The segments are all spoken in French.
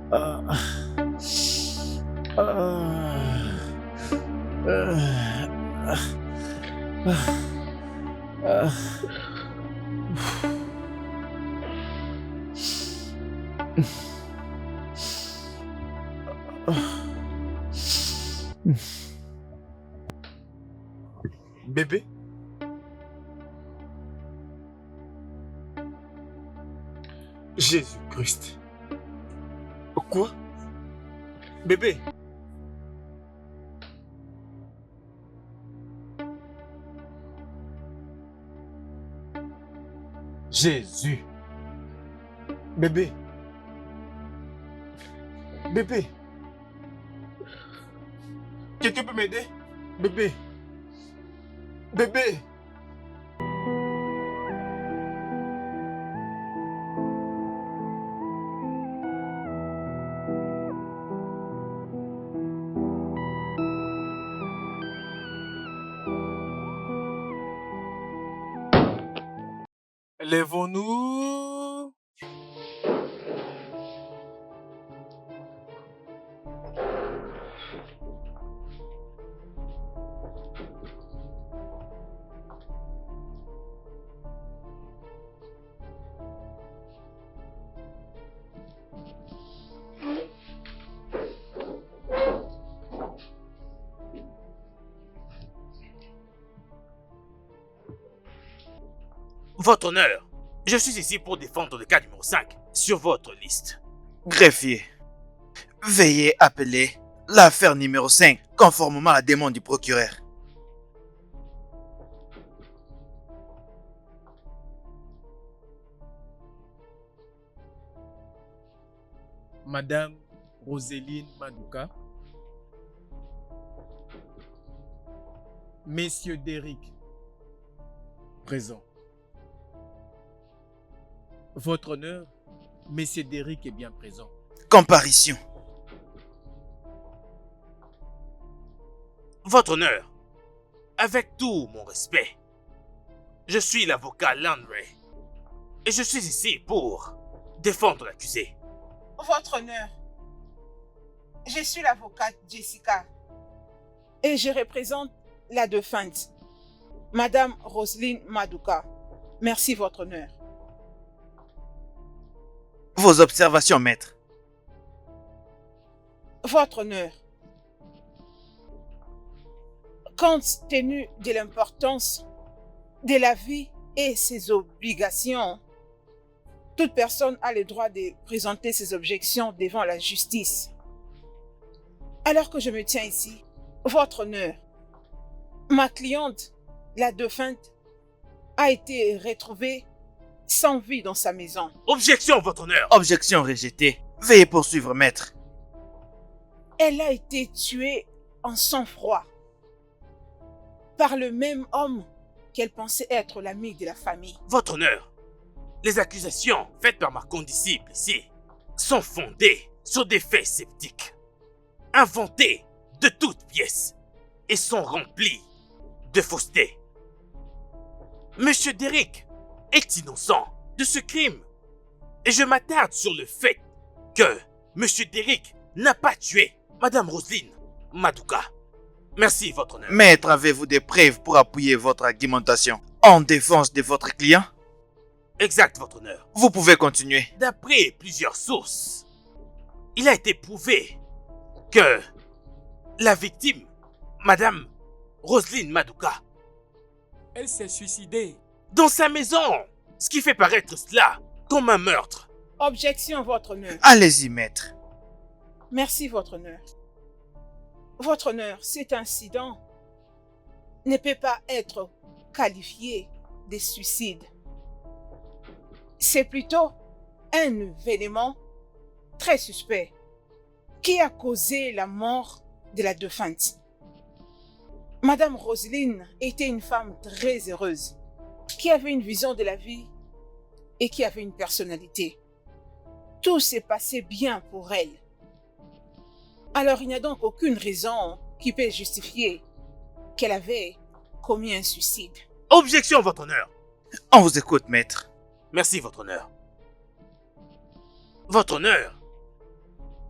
Ah, ah, ah, ah, Bébé? Jésus-Christ. Quoi? Bébé? Jésus. Bébé? Bébé? Quelqu'un peut m'aider? Bébé? Bébé? Lèvons-nous. Votre honneur, je suis ici pour défendre le cas numéro 5 sur votre liste. Greffier, veuillez appeler l'affaire numéro 5 conformément à la demande du procureur. Madame Roseline Madouka. Messieurs Derrick, présent. Votre honneur, Monsieur Derrick est bien présent. Comparution. Votre honneur, avec tout mon respect, je suis l'avocat Landry et je suis ici pour défendre l'accusé. Votre honneur, je suis l'avocate Jessica et je représente la défunte, Madame Roseline Madouka. Merci, votre honneur. Vos observations, maître. Votre honneur, compte tenu de l'importance de la vie et ses obligations, toute personne a le droit de présenter ses objections devant la justice. Alors que je me tiens ici, votre honneur, ma cliente, la défunte, a été retrouvée sans vie dans sa maison. Objection, votre honneur. Objection rejetée. Veuillez poursuivre, maître. Elle a été tuée en sang-froid par le même homme qu'elle pensait être l'ami de la famille. Votre honneur, les accusations faites par ma condisciple ici sont fondées sur des faits sceptiques, inventés de toutes pièces et sont remplies de fausseté. Monsieur Derrick est innocent de ce crime et je m'attarde sur le fait que Monsieur Derrick n'a pas tué Madame Roseline Madouka. Merci, votre honneur. Maître, avez-vous des preuves pour appuyer votre argumentation en défense de votre client? Exact, votre honneur. Vous pouvez continuer. D'après plusieurs sources, il a été prouvé que la victime, Madame Roseline Madouka, Elle s'est suicidée. dans sa maison, ce qui fait paraître cela comme un meurtre. Objection, votre honneur. Allez-y, maître. Merci, votre honneur. Votre honneur, cet incident ne peut pas être qualifié de suicide. C'est plutôt un événement très suspect qui a causé la mort de la défunte. Madame Roseline était une femme très heureuse, qui avait une vision de la vie et qui avait une personnalité. Tout s'est passé bien pour elle. Alors il n'y a donc aucune raison qui peut justifier qu'elle avait commis un suicide. Objection, votre honneur. On vous écoute, maître. Merci, votre honneur. Votre honneur,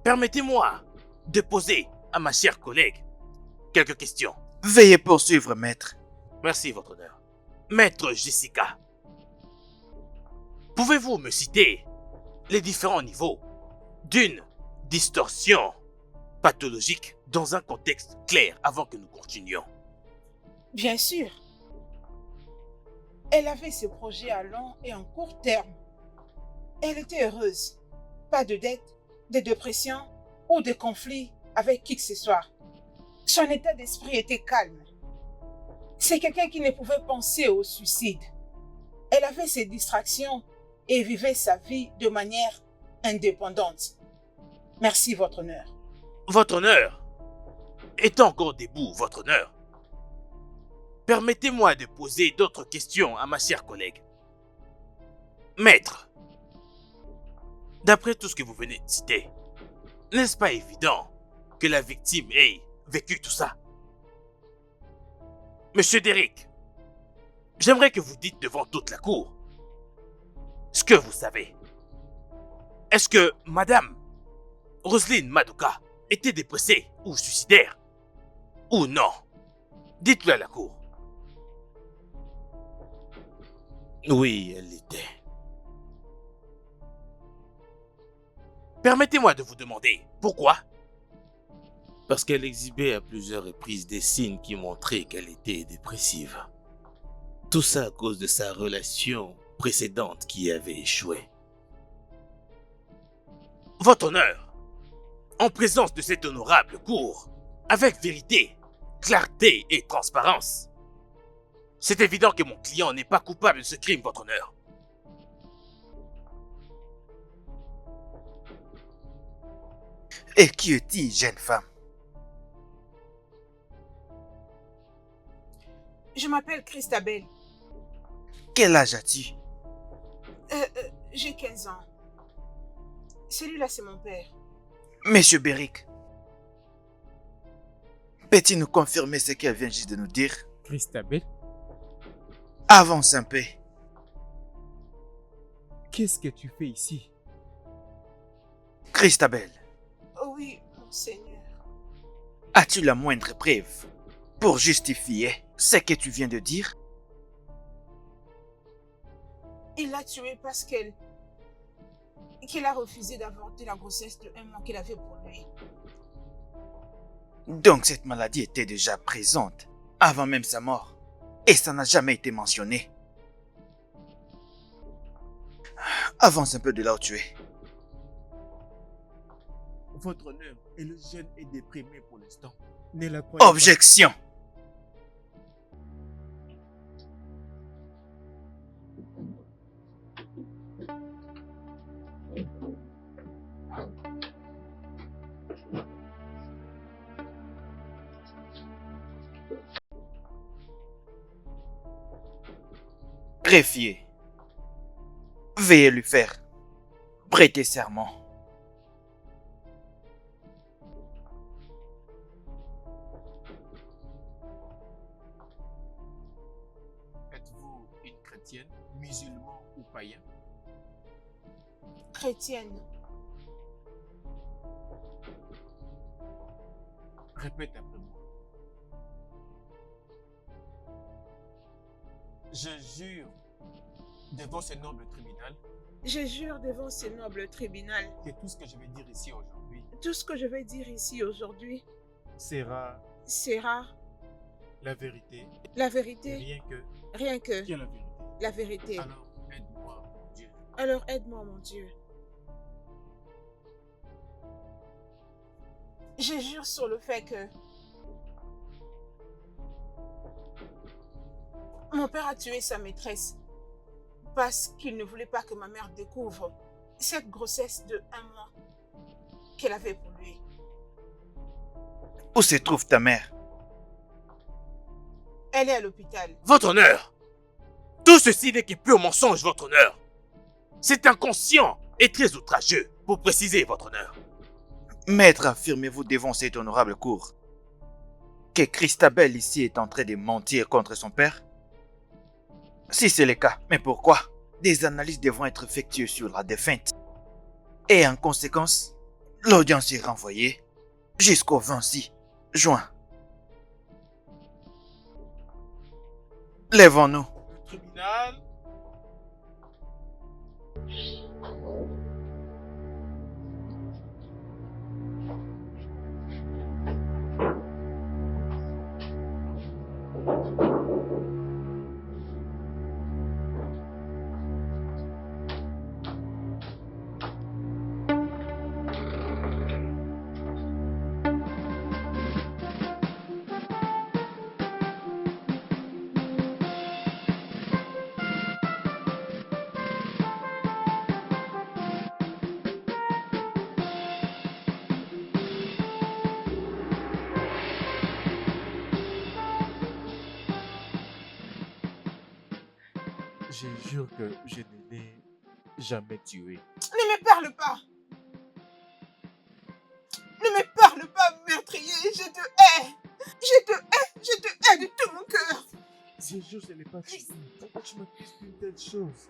Permettez-moi de poser à ma chère collègue quelques questions. Veuillez poursuivre, maître. Merci, votre honneur. Maître Jessica, pouvez-vous me citer les différents niveaux d'une distorsion pathologique dans un contexte clair avant que nous continuions? Bien sûr. Elle avait ses projets à long et en court terme. Elle était heureuse. Pas de dette, de dépression ou de conflit avec qui que ce soit. Son état d'esprit était calme. C'est quelqu'un qui ne pouvait penser au suicide. Elle avait ses distractions et vivait sa vie de manière indépendante. Merci, votre honneur. Votre honneur, est encore debout, votre honneur. Permettez-moi de poser d'autres questions à ma chère collègue. Maître, d'après tout ce que vous venez de citer, n'est-ce pas évident que la victime ait vécu tout ça? Monsieur Derrick, j'aimerais que vous dites devant toute la cour ce que vous savez. Est-ce que Madame Roselyne Madoka était dépressée ou suicidaire? Ou non? Dites-le à la cour. Oui, elle l'était. Permettez-moi de vous demander pourquoi? Parce qu'elle exhibait à plusieurs reprises des signes qui montraient qu'elle était dépressive. Tout ça à cause de sa relation précédente qui avait échoué. Votre honneur, en présence de cette honorable cour, avec vérité, clarté et transparence, c'est évident que mon client n'est pas coupable de ce crime, votre honneur. Et qui es-tu, jeune femme? Je m'appelle Christabel. Quel âge as-tu? J'ai 15 ans. Celui-là, c'est mon père. Monsieur Beric, peux-tu nous confirmer ce qu'elle vient juste de nous dire? Christabel, Avance un peu. qu'est-ce que tu fais ici? Christabel, Oh oui, monseigneur. as-tu la moindre preuve pour justifier ce que tu viens de dire? Il l'a tuée parce qu'elle a refusé d'avorter la grossesse de 1 mois qu'elle avait pour lui. Donc cette maladie était déjà présente avant même sa mort et ça n'a jamais été mentionné. Avance un peu de là où tu es. Votre honneur, et le jeune est déprimé pour l'instant. Ne la croyez pas. Objection. Greffier, veuillez lui faire prêter serment. Êtes-vous une chrétienne, musulman ou païen? Chrétienne. Répète après moi. Je jure devant ce noble tribunal Je jure devant ce noble tribunal, que tout ce que je vais dire ici aujourd'hui tout ce que je vais dire ici aujourd'hui sera sera la vérité, la et vérité, rien que rien que la vérité. la vérité. Alors aide-moi, mon Dieu. Alors aide-moi, mon Dieu. Je jure sur le fait que mon père a tué sa maîtresse parce qu'il ne voulait pas que ma mère découvre cette grossesse de 1 mois qu'elle avait pour lui. Où se trouve ta mère? Elle est à l'hôpital. Votre honneur, tout ceci n'est que pur mensonge, votre honneur. C'est inconscient et très outrageux, pour préciser, votre honneur. Maître, affirmez-vous devant cette honorable cour que Christabel ici est en train de mentir contre son père? Si c'est le cas, mais pourquoi? Des analyses devront être effectuées sur la défunte. Et en conséquence, L'audience est renvoyée jusqu'au 26 juin. Lèvons-nous. Le tribunal. Je jure que je ne l'ai jamais tué. Ne me parle pas. Ne me parle pas, meurtrier. Je te hais. Je te hais. Je te hais de tout mon cœur. Je jure que je ne l'ai pas tué. Pourquoi tu m'accuses d'une telle chose?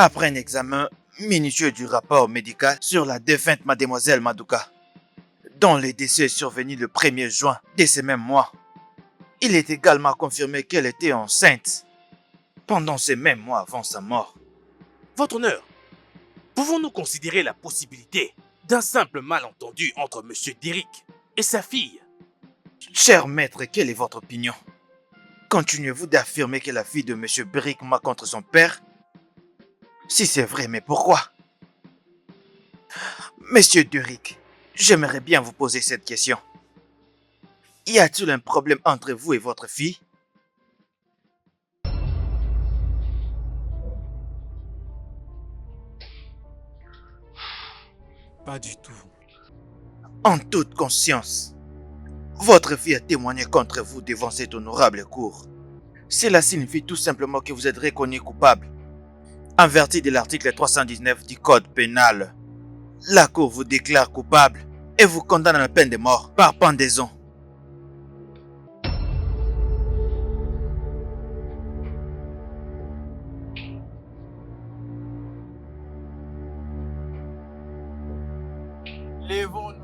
Après un examen minutieux du rapport médical sur la défunte mademoiselle Maduka, dont le décès est survenu le 1er juin de ce même mois, il est également confirmé qu'elle était enceinte pendant ce même mois avant sa mort. Votre honneur, pouvons-nous considérer la possibilité d'un simple malentendu entre M. Derrick et sa fille? Cher maître, quelle est votre opinion? Continuez-vous d'affirmer que la fille de M. Brick ment contre son père? Si c'est vrai, mais pourquoi? Monsieur Derrick, j'aimerais bien vous poser cette question. Y a-t-il un problème entre vous et votre fille? Pas du tout. En toute conscience, votre fille a témoigné contre vous devant cette honorable cour. Cela signifie tout simplement que vous êtes reconnu coupable. En vertu de l'article 319 du Code pénal, la cour vous déclare coupable et vous condamne à la peine de mort par pendaison. Lèvons-nous.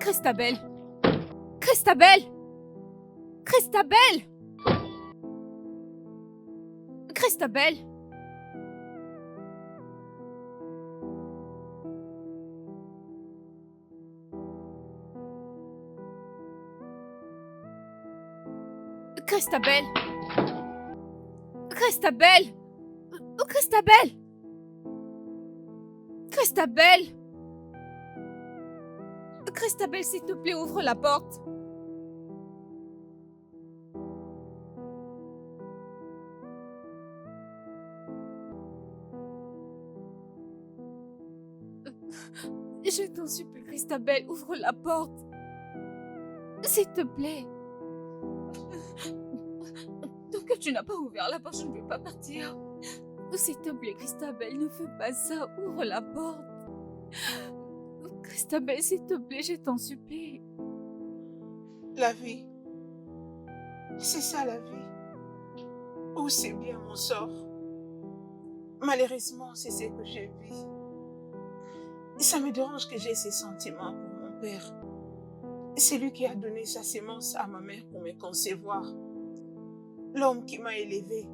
Christabel! Christabel! Christabel! Christabel! Christabel! Christabel! Christabel! Christabel! Christabel, s'il te plaît, ouvre la porte. Je t'en supplie, Christabel, ouvre la porte. S'il te plaît. Tant que tu n'as pas ouvert la porte, je ne peux pas partir. S'il te plaît, Christabel, ne fais pas ça. Ouvre la porte. Christabel, s'il te plaît, je t'en supplie. La vie. C'est ça la vie. Ou c'est bien mon sort. Malheureusement, c'est ce que j'ai vu. Et ça me dérange que j'ai ces sentiments pour mon père. C'est lui qui a donné sa sémence à ma mère pour me concevoir. L'homme qui m'a élevée.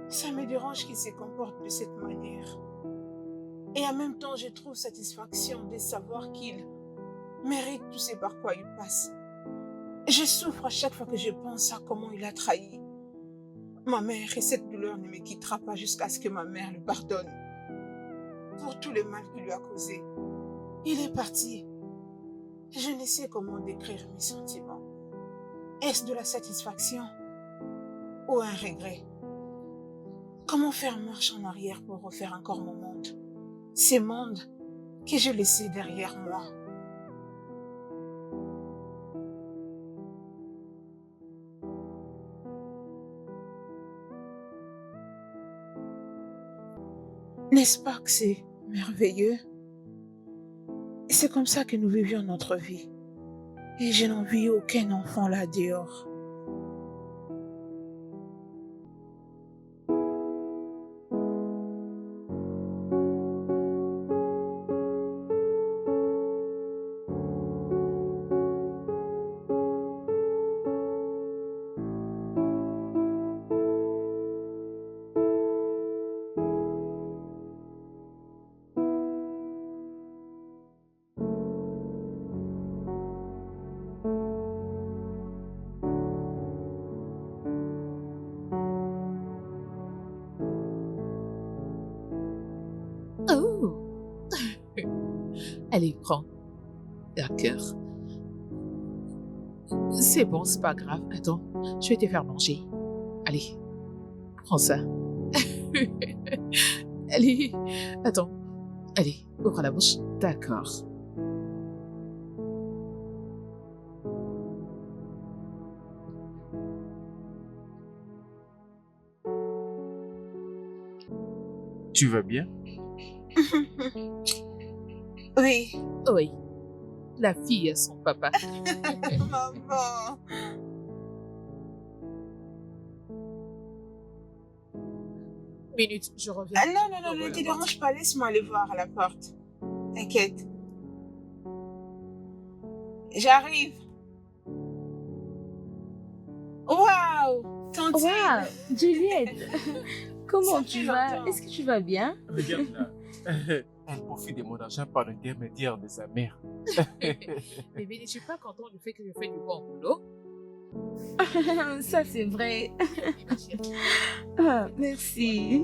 Ça me dérange qu'il se comporte de cette manière. Et en même temps, je trouve satisfaction de savoir qu'il mérite tout ce par quoi il passe. Je souffre à chaque fois que je pense à comment il a trahi ma mère et cette douleur ne me quittera pas jusqu'à ce que ma mère le pardonne pour tout le mal qu'il lui a causé. Il est parti. Je ne sais comment décrire mes sentiments. Est-ce de la satisfaction ou un regret? Comment faire marche en arrière pour refaire encore mon monde? Ces mondes que j'ai laissés derrière moi. N'est-ce pas que c'est merveilleux? C'est comme ça que nous vivions notre vie. Et je n'envie aucun enfant là dehors. Oh! Allez, prends. D'accord. C'est bon, c'est pas grave. Attends, je vais te faire manger. Allez, prends ça. Allez, attends. Allez, ouvre la bouche. D'accord. Tu vas bien? Oui, Oui, la fille a son papa. maman. Minute, je reviens. Ah, non, ne te dérange pas, laisse-moi aller voir à la porte. T'inquiète. J'arrive. Waouh, tantine. Waouh, Juliette, comment Ça tu fait vas? longtemps. Est-ce que tu vas bien? Regarde là. Elle profite de mon argent par l'intermédiaire de sa mère. Bébé, je suis pas content du fait que je fais du bon boulot. Ça, c'est vrai. Ma chérie, Ah, merci.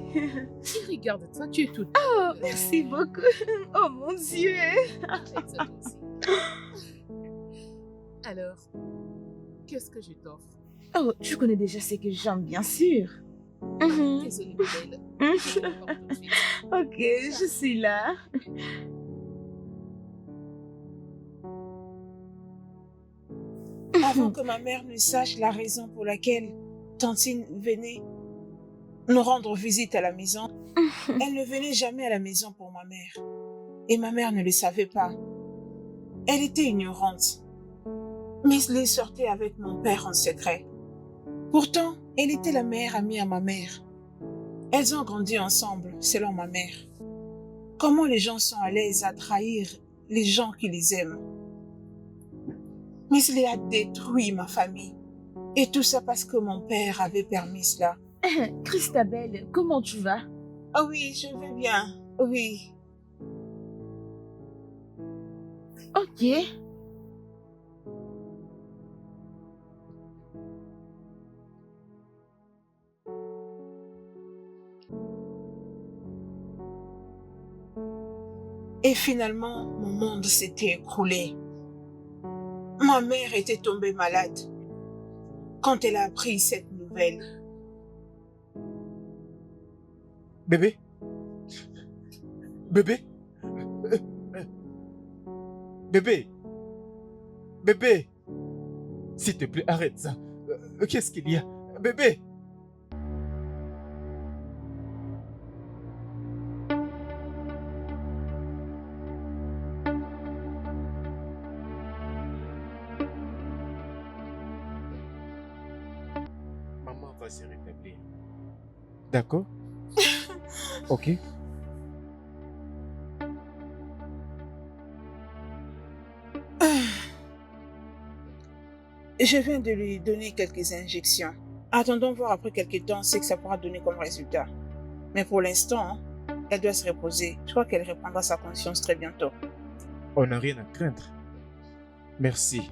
regarde-toi, tu es toute. Oh, merci beaucoup. Oh mon Dieu. J'ai ça aussi. Alors, qu'est-ce que je t'offre? Oh, tu connais déjà ce que j'aime, bien sûr. Mhm. Désolée, bébé. Je te porte tout de suite. Ok, je suis là. Avant que ma mère ne sache la raison pour laquelle Tantine venait nous rendre visite à la maison, elle ne venait jamais à la maison pour ma mère. Et ma mère ne le savait pas. Elle était ignorante. Mais elle sortait avec mon père en secret. Pourtant, elle était la meilleure amie à ma mère. Elles ont grandi ensemble, selon ma mère. Comment les gens sont à l'aise à trahir les gens qui les aiment? Mais il a détruit ma famille. Et tout ça parce que mon père avait permis cela. Christabel, comment tu vas? Ah oui, je vais bien. Oui. Ok. Et finalement, mon monde s'était écroulé. Ma mère était tombée malade quand elle a appris cette nouvelle. Bébé? Bébé? Euh, euh, Bébé? Bébé? S'il te plaît, arrête ça. Qu'est-ce qu'il y a? Bébé? Maman va se rétablir. D'accord? Ok? Je viens de lui donner quelques injections. Attendons voir après quelques temps ce que ça pourra donner comme résultat. Mais pour l'instant, elle doit se reposer. Je crois qu'elle reprendra sa conscience très bientôt. On n'a rien à craindre. Merci.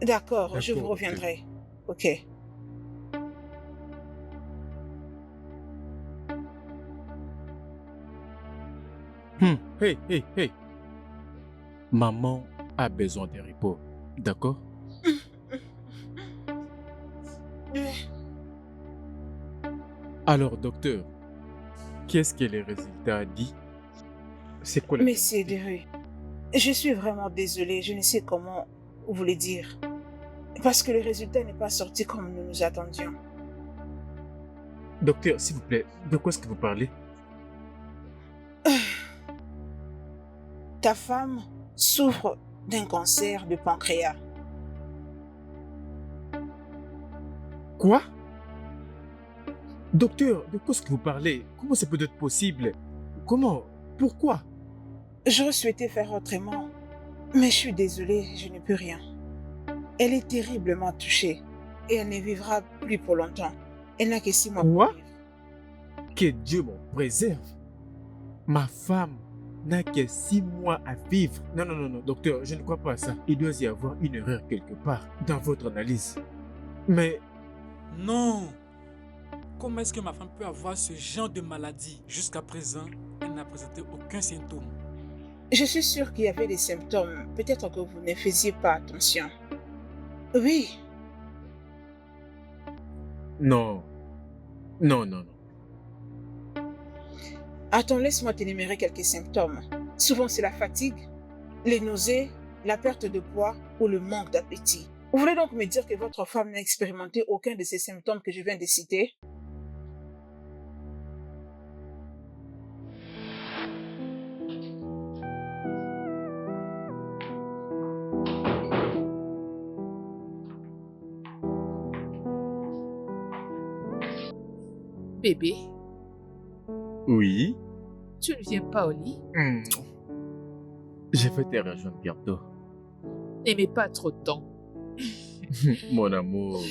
D'accord, je vous D'accord, reviendrai. Ok. Hey, hey, hey. Maman a besoin de repos. D'accord? Alors, docteur, qu'est-ce que les résultats dit? C'est quoi la Monsieur vérité? Deru, je suis vraiment désolée. Je ne sais comment vous le dire. Parce que le résultat n'est pas sorti comme nous nous attendions. Docteur, s'il vous plaît, de quoi est-ce que vous parlez? Ta femme souffre d'un cancer de pancréas. Quoi? Docteur, de quoi est-ce que vous parlez? Comment ça peut être possible? Comment? Pourquoi? J'aurais souhaité faire autrement, mais je suis désolée, je ne peux rien. Elle est terriblement touchée et elle ne vivra plus pour longtemps. Elle n'a que 6 mois Quoi? pour vivre. Que Dieu m'en préserve. Ma femme n'a que 6 mois à vivre. Non, non, non, non, docteur, je ne crois pas à ça. Il doit y avoir une erreur quelque part dans votre analyse. Mais Non. Comment est-ce que ma femme peut avoir ce genre de maladie? Jusqu'à présent, elle n'a présenté aucun symptôme. Je suis sûre qu'il y avait des symptômes. Peut-être que vous ne faisiez pas attention. Oui, non. Non, non, non. attends, laisse-moi t'énumérer quelques symptômes. Souvent, c'est la fatigue, les nausées, la perte de poids ou le manque d'appétit. Vous voulez donc me dire que votre femme n'a expérimenté aucun de ces symptômes que je viens de citer? Bébé, Oui. tu ne viens pas au lit? Je vais te rejoindre bientôt. N'aimez pas trop de temps. Mon amour.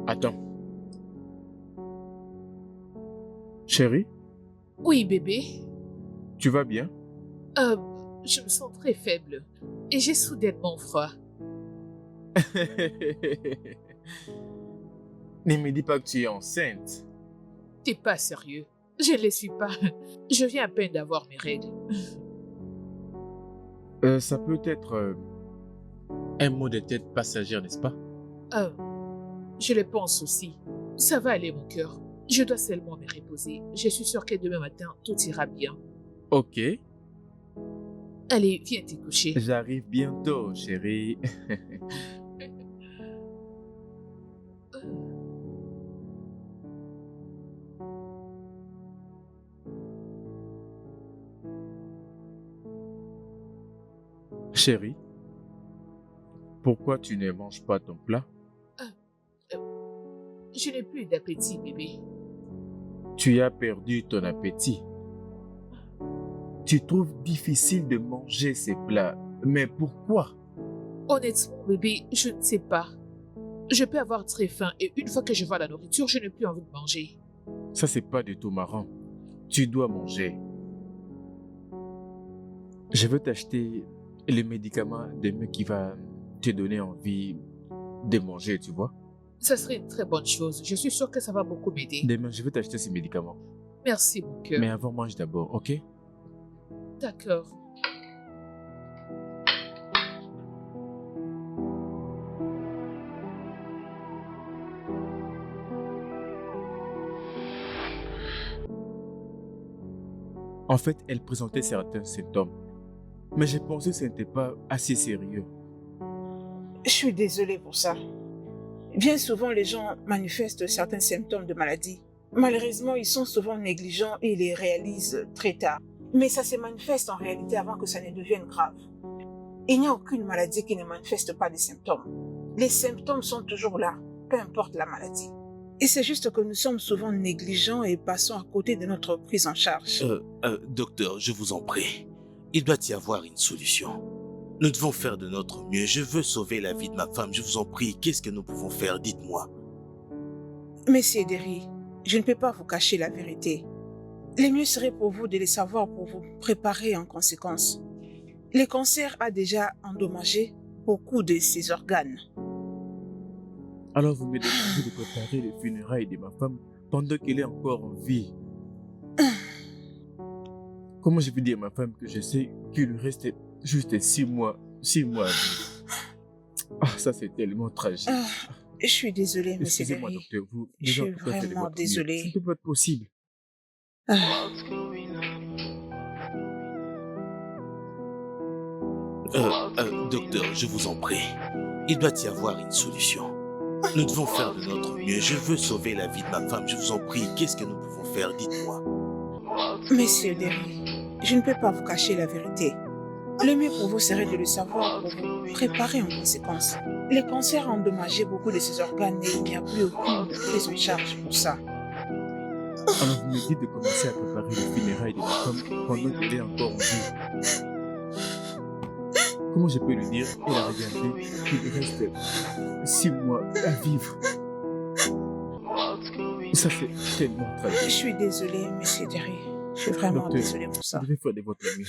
Attends. Chérie, Oui, bébé. tu vas bien? Euh, je me sens très faible et j'ai soudainement froid. Ne me dis pas que tu es enceinte. T'es pas sérieux. Je ne le suis pas. Je viens à peine d'avoir mes règles. Ça peut être un mot de tête passagère, n'est-ce pas? Je le pense aussi. Ça va aller, mon cœur. Je dois seulement me reposer. Je suis sûre que demain matin, tout ira bien. Ok. Allez, viens te coucher. J'arrive bientôt, chérie. Chérie, pourquoi tu ne manges pas ton plat? Je n'ai plus d'appétit, bébé. Tu as perdu ton appétit. Tu trouves difficile de manger ces plats. Mais pourquoi? Honnêtement, bébé, je ne sais pas. Je peux avoir très faim et une fois que je vois la nourriture, je n'ai plus envie de manger. Ça, c'est pas du tout marrant. Tu dois manger. Je veux t'acheter le médicament demain qui va te donner envie de manger, tu vois. Ça serait une très bonne chose. Je suis sûre que ça va beaucoup m'aider. Demain, je vais t'acheter ces médicaments. Merci, mon cœur. Mais avant, mange d'abord, ok? D'accord. En fait, elle présentait certains symptômes. Mais j'ai pensé que ce n'était pas assez sérieux. Je suis désolée pour ça. Bien souvent, les gens manifestent certains symptômes de maladie. Malheureusement, ils sont souvent négligents et les réalisent très tard. Mais ça se manifeste en réalité avant que ça ne devienne grave. Il n'y a aucune maladie qui ne manifeste pas des symptômes. Les symptômes sont toujours là, peu importe la maladie. Et c'est juste que nous sommes souvent négligents et passons à côté de notre prise en charge. Docteur, je vous en prie. Il doit y avoir une solution. Nous devons faire de notre mieux. Je veux sauver la vie de ma femme. Je vous en prie, qu'est-ce que nous pouvons faire? Dites-moi. Monsieur Derry, je ne peux pas vous cacher la vérité. Le mieux serait pour vous de le savoir pour vous préparer en conséquence. Le cancer a déjà endommagé beaucoup de ses organes. Alors vous me demandez de préparer les funérailles de ma femme pendant qu'elle est encore en vie. Comment je peux dire à ma femme que je sais qu'il lui reste juste 6 mois à vivre? Ah, ça c'est tellement tragique. Je suis désolée, monsieur Excusez-moi, Derry. docteur, vous Je suis devez en tout cas faire de vraiment votre mieux. désolée. Ça ne peut pas être possible. Docteur, je vous en prie. Il doit y avoir une solution. Nous devons faire de notre mieux. Je veux sauver la vie de ma femme. Je vous en prie, qu'est-ce que nous pouvons faire? Dites-moi. Monsieur Derry, je ne peux pas vous cacher la vérité. Le mieux pour vous serait de le savoir pour vous préparer en conséquence. Le cancer a endommagé beaucoup de ses organes et il n'y a plus aucune prise en charge pour ça. Alors vous me dites de commencer à préparer les funérailles de ma femme pendant qu'elle est encore en vie. Comment je peux lui dire et la regarder qu'il reste 6 mois à vivre? Ça c'est tellement Je tragique. suis désolée, monsieur Derry. Je suis vraiment Docteur, désolée pour ça. vous devez faire de votre mieux.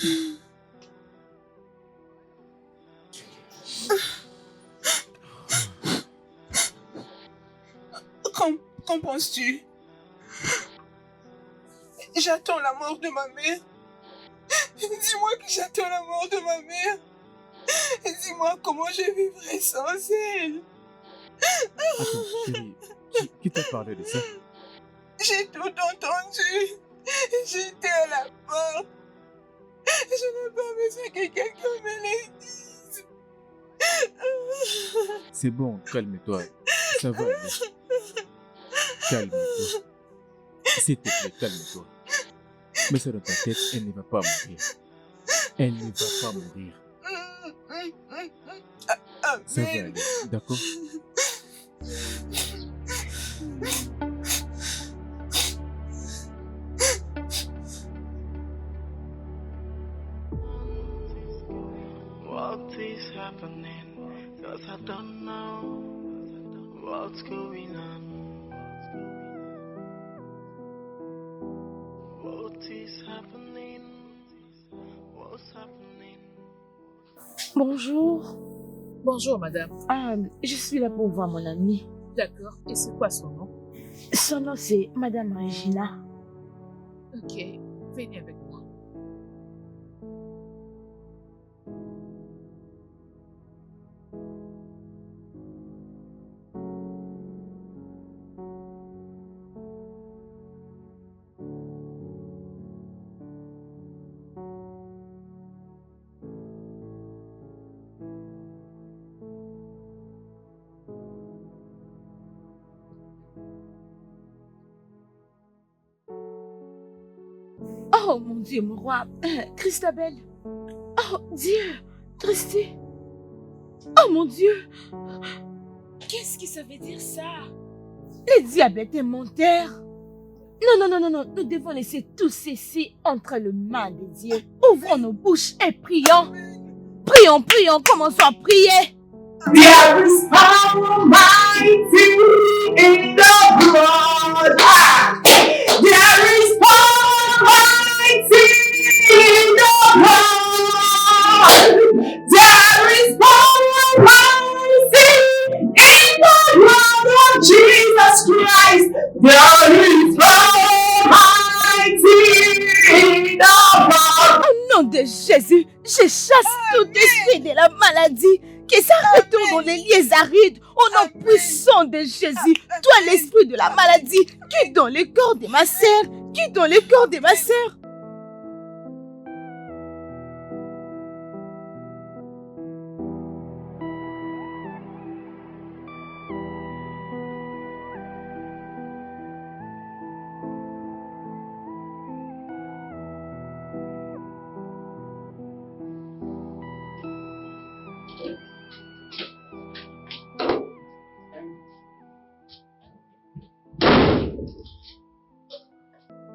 Qu'en penses-tu? J'attends la mort de ma mère. Dis-moi que j'attends la mort de ma mère. Dis-moi comment je vivrai sans elle. Attends, chérie, qui t'a parlé de ça? J'ai tout entendu. J'étais à la porte. Je n'ai pas besoin que quelqu'un me le dise. C'est bon, calme-toi. Ça va aller. Calme-toi. S'il te plaît, calme-toi. Mais ça dans ta tête, elle ne va pas mourir. Elle ne va pas mourir. Ça va aller, d'accord? What is happening? 'Cause I don't know what's going on. What is happening? What's happening? Bonjour. Bonjour, madame. Je suis là pour voir mon amie. D'accord. Et c'est quoi son nom? Son nom, c'est Madame Regina. Ok. Venez avec moi. Oh mon Dieu, mon roi. Christabel. Oh Dieu. Christy. Oh mon Dieu. Qu'est-ce que ça veut dire ça? Le diabète est mon terre. Non, nous devons laisser tout ceci entre les mains de Dieu. Ouvrons nos bouches et prions. Prions, commençons à prier. There is power mighty in the blood. There is power mighty in the blood. There is power mighty in the blood of Jesus Christ. There is power mighty in the blood. Au nom de Jésus, je chasse tout esprit de la maladie qui s'arrête dans les lieux arides. Au nom puissant de Jésus, toi l'esprit de la maladie, quitte dans le corps de ma sœur, quitte dans le corps de ma sœur.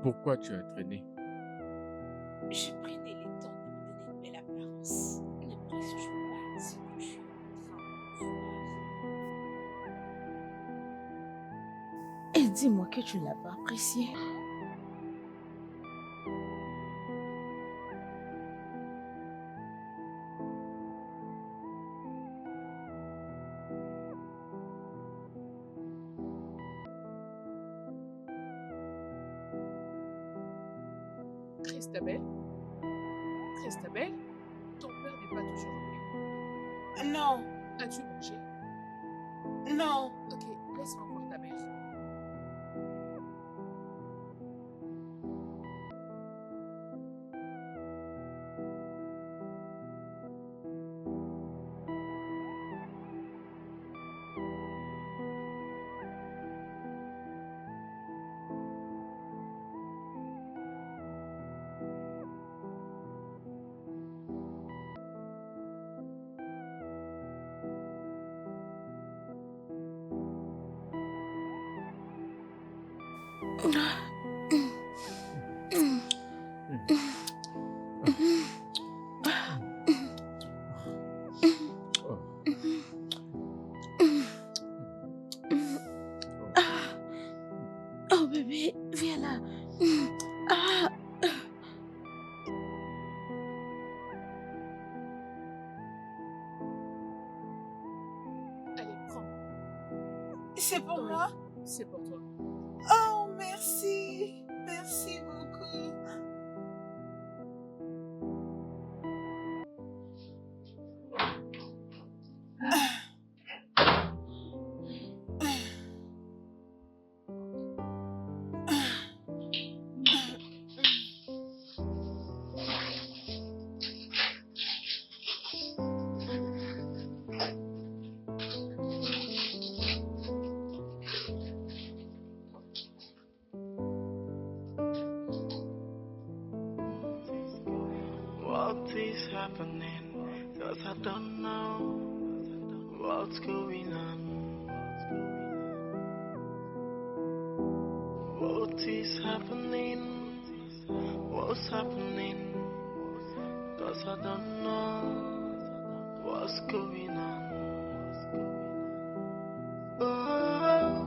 Pourquoi tu as traîné? Je prenais le temps de me donner une belle apparence. Ne préjuge pas ce que je suis en train de faire. Et dis-moi que tu ne l'as pas apprécié. Christabel, ton père n'est pas toujours venu. Non, As-tu mangé? non. Ok, laisse-moi voir ta mère. Oh bébé, viens là. Ah. Allez, prends. C'est pour Oui, moi? c'est pour toi. Oh, merci. Merci beaucoup. What is happening? 'Cause I don't know what's going on. What is happening? What's happening? 'Cause I don't know what's going on. Oh,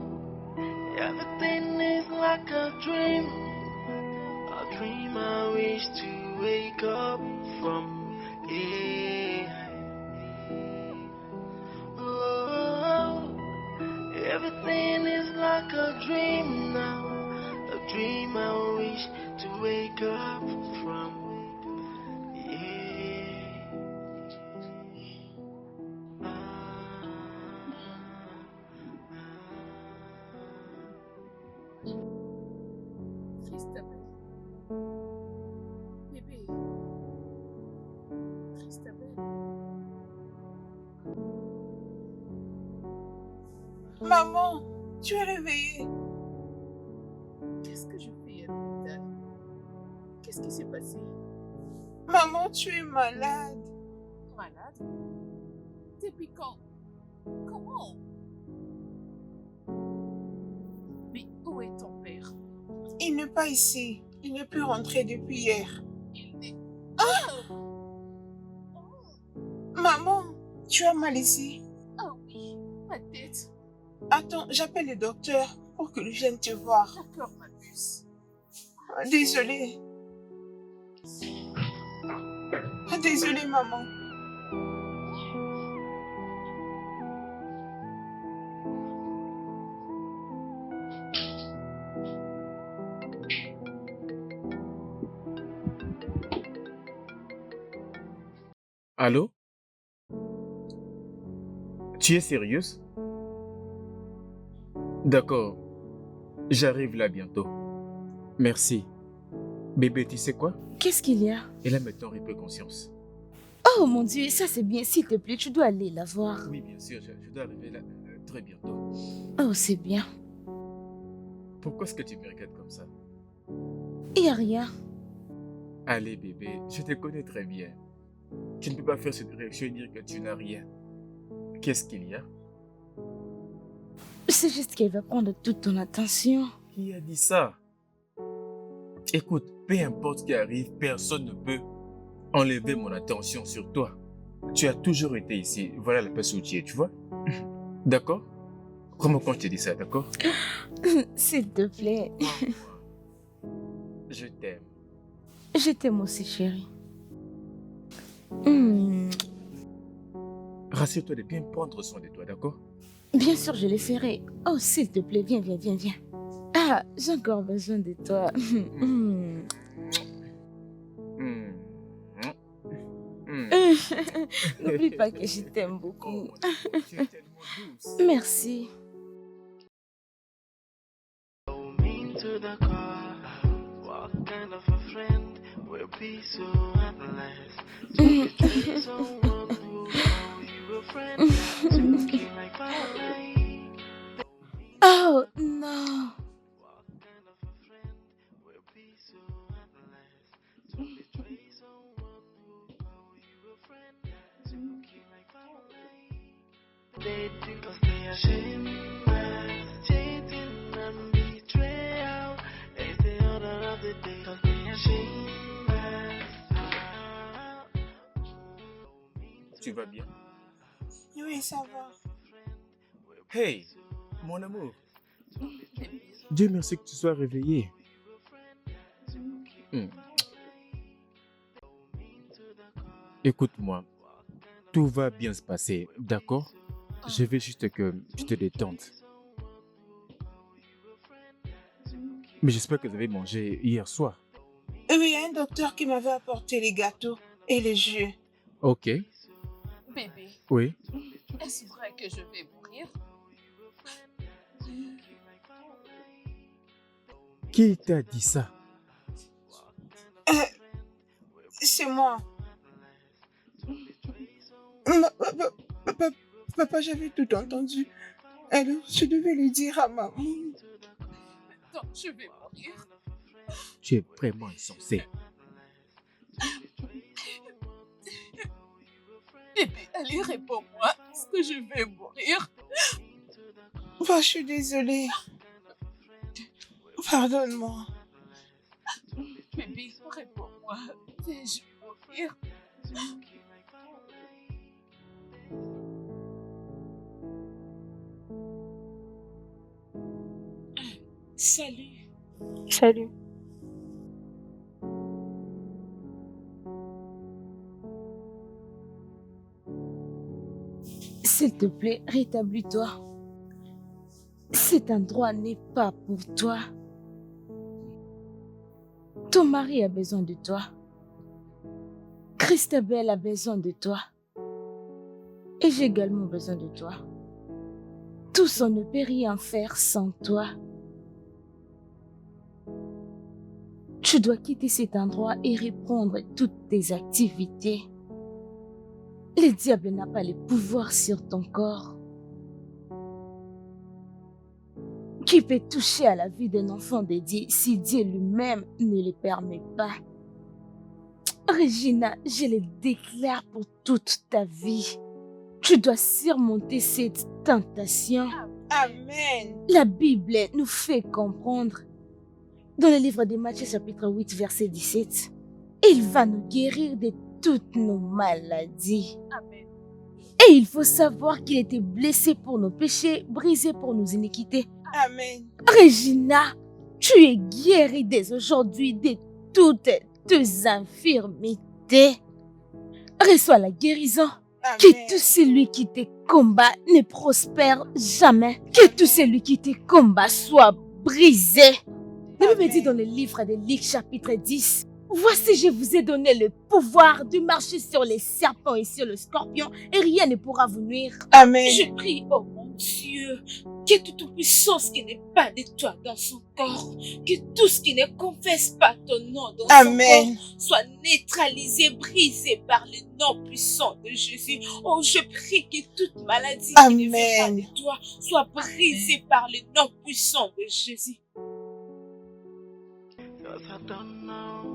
everything is like a dream I wish to wake up from. Yeah. Oh, everything is like a dream now, a dream I wish to wake up from. Yeah. Christabel. Bébé. Christabel. Maman, tu es réveillée. Qu'est-ce que je fais à l'hôpital? Qu'est-ce qui s'est passé? Maman, tu es malade. Malade? Depuis quand? Comment? Mais où est ton père? Il n'est pas ici. Il n'est plus rentré depuis hier. Maman, tu as mal ici? Ah oui, ma tête. Attends, j'appelle le docteur pour qu'il vienne te voir. D'accord, ma puce. Désolée. Désolée, maman. Allô? Tu es sérieuse? D'accord. J'arrive là bientôt. Merci. Bébé, tu sais quoi? Qu'est-ce qu'il y a? Elle a maintenant repris conscience. Oh mon Dieu, ça c'est bien. S'il te plaît, tu dois aller la voir. Oui, bien sûr, je dois arriver là très bientôt. Oh, c'est bien. Pourquoi est-ce que tu me regardes comme ça? Il n'y a rien. Allez, bébé, je te connais très bien. Tu ne peux pas faire cette réaction et dire que tu n'as rien. Qu'est-ce qu'il y a? C'est juste qu'elle va prendre toute ton attention. Qui a dit ça? Écoute, peu importe ce qui arrive, personne ne peut enlever mon attention sur toi. Tu as toujours été ici. Voilà la place où tu es, tu vois? D'accord? Comment quand je te dis ça, d'accord? S'il te plaît. Je t'aime. Je t'aime aussi, chérie. Hmm. Rassure-toi de bien prendre soin de toi, d'accord? Bien sûr, je le ferai. Oh, s'il te plaît, viens, viens, viens, viens. Ah, j'ai encore besoin de toi. Hmm. N'oublie pas que je t'aime beaucoup. Tu es tellement douce. Merci. To the car, what kind of a friend will be so endless? To betray someone who know you a friend, to kill like family. Oh no. What kind of a friend will be so endless? To betray someone who call you a friend, to kill like family. They think 'cause they are shameless, cheating and betrayal. They say order of the day 'cause they are shameless. Tu vas bien? Oui, ça va. Hey, mon amour. Dieu merci que tu sois réveillé. Écoute-moi, tout va bien se passer, d'accord? Je veux juste que tu te détendes. Mais j'espère que vous avez mangé hier soir. Oui, il y a un docteur qui m'avait apporté les gâteaux et les jus. Ok, Bébé, oui. est-ce vrai que je vais mourir? Qui t'a dit ça? C'est moi. Papa, j'avais tout entendu. Alors, je devais le dire à maman. Donc, je vais mourir. Tu es vraiment insensé. Bébé, allez, réponds-moi. Est-ce que je vais mourir? Oh, je suis désolée. Pardonne-moi. Bébé, réponds-moi. Vais-je mourir? Salut. Salut. S'il te plaît, rétablis-toi. Cet endroit n'est pas pour toi. Ton mari a besoin de toi. Christabel a besoin de toi. Et j'ai également besoin de toi. Tous on ne peut rien faire sans toi. Tu dois quitter cet endroit et reprendre toutes tes activités. Le diable n'a pas le pouvoir sur ton corps. Qui peut toucher à la vie d'un enfant de Dieu si Dieu lui-même ne le permet pas? Regina, je le déclare pour toute ta vie. Tu dois surmonter cette tentation. Amen. La Bible nous fait comprendre dans le livre de Matthieu chapitre 8 verset 17. Il va nous guérir de toutes nos maladies. Amen. Et il faut savoir qu'il était blessé pour nos péchés, brisé pour nos iniquités. Amen. Regina, tu es guérie dès aujourd'hui de toutes tes infirmités. Reçois la guérison. Amen. Que tout celui qui te combat ne prospère jamais. Que tout celui qui te combat soit brisé. La Bible dit dans le livre de Luc chapitre 10, voici, je vous ai donné le pouvoir de marcher sur les serpents et sur le scorpion, et rien ne pourra vous nuire. Amen. Je prie, oh mon Dieu, que toute puissance qui n'est pas de toi dans son corps, que tout ce qui ne confesse pas ton nom dans Amen. son corps soit neutralisé, brisé par le nom puissant de Jésus. Oh, je prie que toute maladie qui ne vient pas Amen. de toi soit brisée par le nom puissant de Jésus. 'Cause I don't know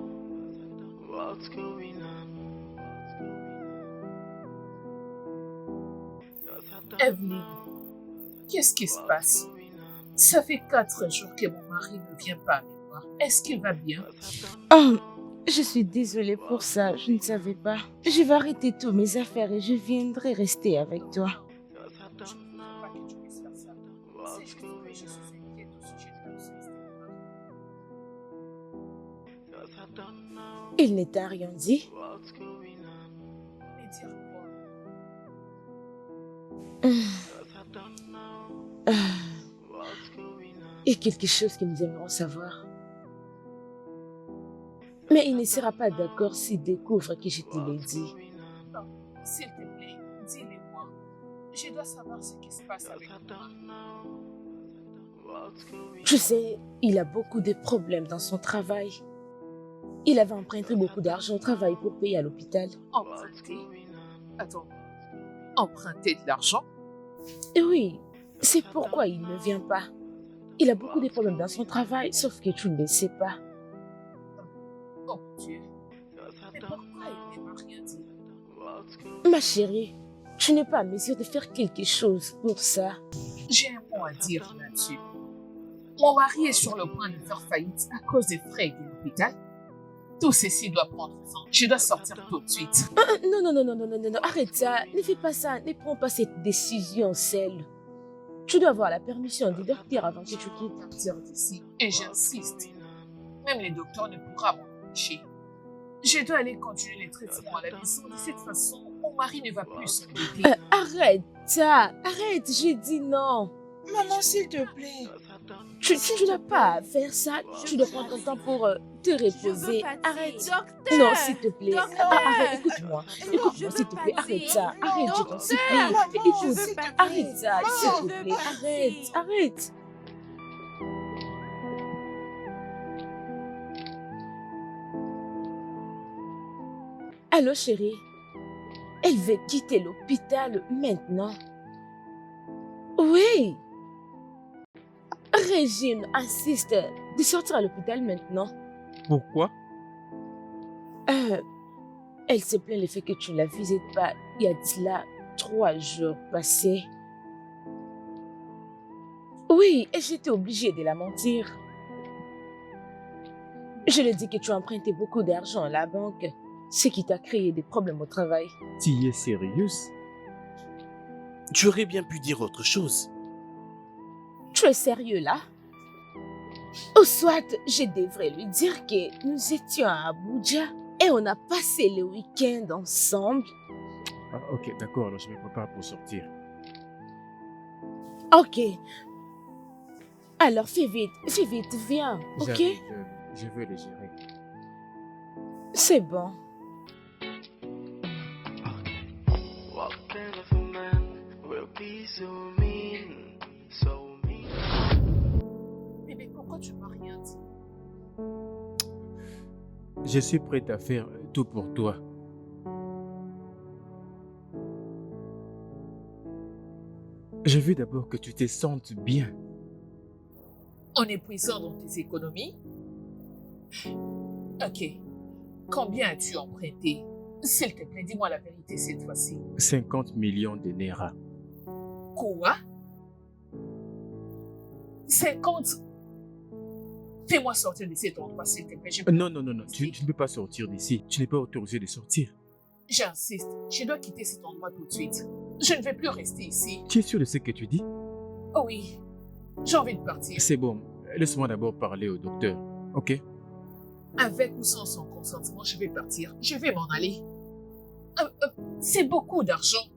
what's going on. 'Cause I don't Evelyn, know qu'est-ce qui se what's passe? going on. Ça fait 4 jours que mon mari ne vient pas me voir. Est-ce qu'il va bien? 'Cause I don't Oh, je suis désolée pour ça, je ne savais pas. Je vais arrêter toutes mes affaires et je viendrai rester avec toi. 'cause I Je ne don't veux know pas que tu puisses faire ça. C'est what's juste que going je suis on. inquiète au sujet de la grossesse de mon mari. 'Cause I don't know Il ne t'a rien dit. what's going on. Mais dire quoi? 'Cause I don't know Ah, what's going on. il y a quelque chose que nous aimerions savoir. Mais il ne sera pas d'accord s'il découvre que je te l'ai dit. Non, s'il te plaît, dis-le-moi. Je dois savoir ce qui se passe avec mon mari. Je sais, il a beaucoup de problèmes dans son travail. Il avait emprunté beaucoup d'argent au travail pour payer à l'hôpital. Emprunter? Attends, emprunter de l'argent? Et oui, c'est pourquoi il ne vient pas. Il a beaucoup de problèmes dans son travail, sauf que tu ne le sais pas. Oh mon Dieu. Mais pourquoi il ne m'a rien dit? Ma chérie, tu n'es pas à mesure de faire quelque chose pour ça. J'ai un mot à dire là-dessus. Mon mari est sur le point de faire faillite à cause des frais de l'hôpital. Tout ceci doit prendre fin. Je dois sortir tout de suite. Non, non, non, non, non, non, non, non, arrête ça. Ne fais pas ça. Ne prends pas cette décision seule. Tu dois avoir la permission du docteur avant que tu quittes. Partir d'ici. Et j'insiste. Même le docteur ne pourra m'empêcher. Je dois aller continuer les traitements à la maison. De cette façon, mon mari ne va plus s'embêter. Arrête ça. Arrête, j'ai dit non. Maman, s'il te plaît. Tu n'as pas à faire ça. Tu dois prendre ton temps pour te reposer. Arrête. Docteur! Non, s'il te plaît. Docteur! Arrête, écoute-moi. Écoute-moi, s'il te plaît. Arrête ça. Arrête, je t'en supplie. Écoute, arrête ça, s'il te plaît. Arrête, arrête. Allô, chérie. Elle veut quitter l'hôpital maintenant. Oui. Régine insiste de sortir à l'hôpital maintenant. Pourquoi? Elle se plaint le fait que tu ne la visites pas. Il y a de cela 3 jours passés. Oui, et j'étais obligée de la mentir. Je lui ai dit que tu as emprunté beaucoup d'argent à la banque, ce qui t'a créé des problèmes au travail. Tu es sérieuse? Tu aurais bien pu dire autre chose. Tu es sérieux là? Ou soit, je devrais lui dire que nous étions à Abuja et on a passé le week-end ensemble. Ah, ok, d'accord, alors je me prépare pour sortir. Ok. Alors fais vite, viens, ok? J'arrive, je vais le gérer. C'est bon. What kind of a man will be so mean, so mean? Mais pourquoi tu m'as rien dit? Je suis prête à faire tout pour toi. Je veux d'abord que tu te sentes bien. En épuisant dans tes économies? Ok. Combien as-tu emprunté? S'il te plaît, dis-moi la vérité cette fois-ci. 50 millions de Naira. Quoi? 50? Fais-moi sortir de cet endroit, s'il te plaît. Non, non, non, non. Tu ne peux pas sortir d'ici. Tu n'es pas autorisé de sortir. J'insiste, je dois quitter cet endroit tout de suite. Je ne vais plus rester ici. Tu es sûr de ce que tu dis? Oh oui, j'ai envie de partir. C'est bon. Laisse-moi d'abord parler au docteur. Ok? Avec ou sans son consentement, je vais partir. Je vais m'en aller. C'est beaucoup d'argent.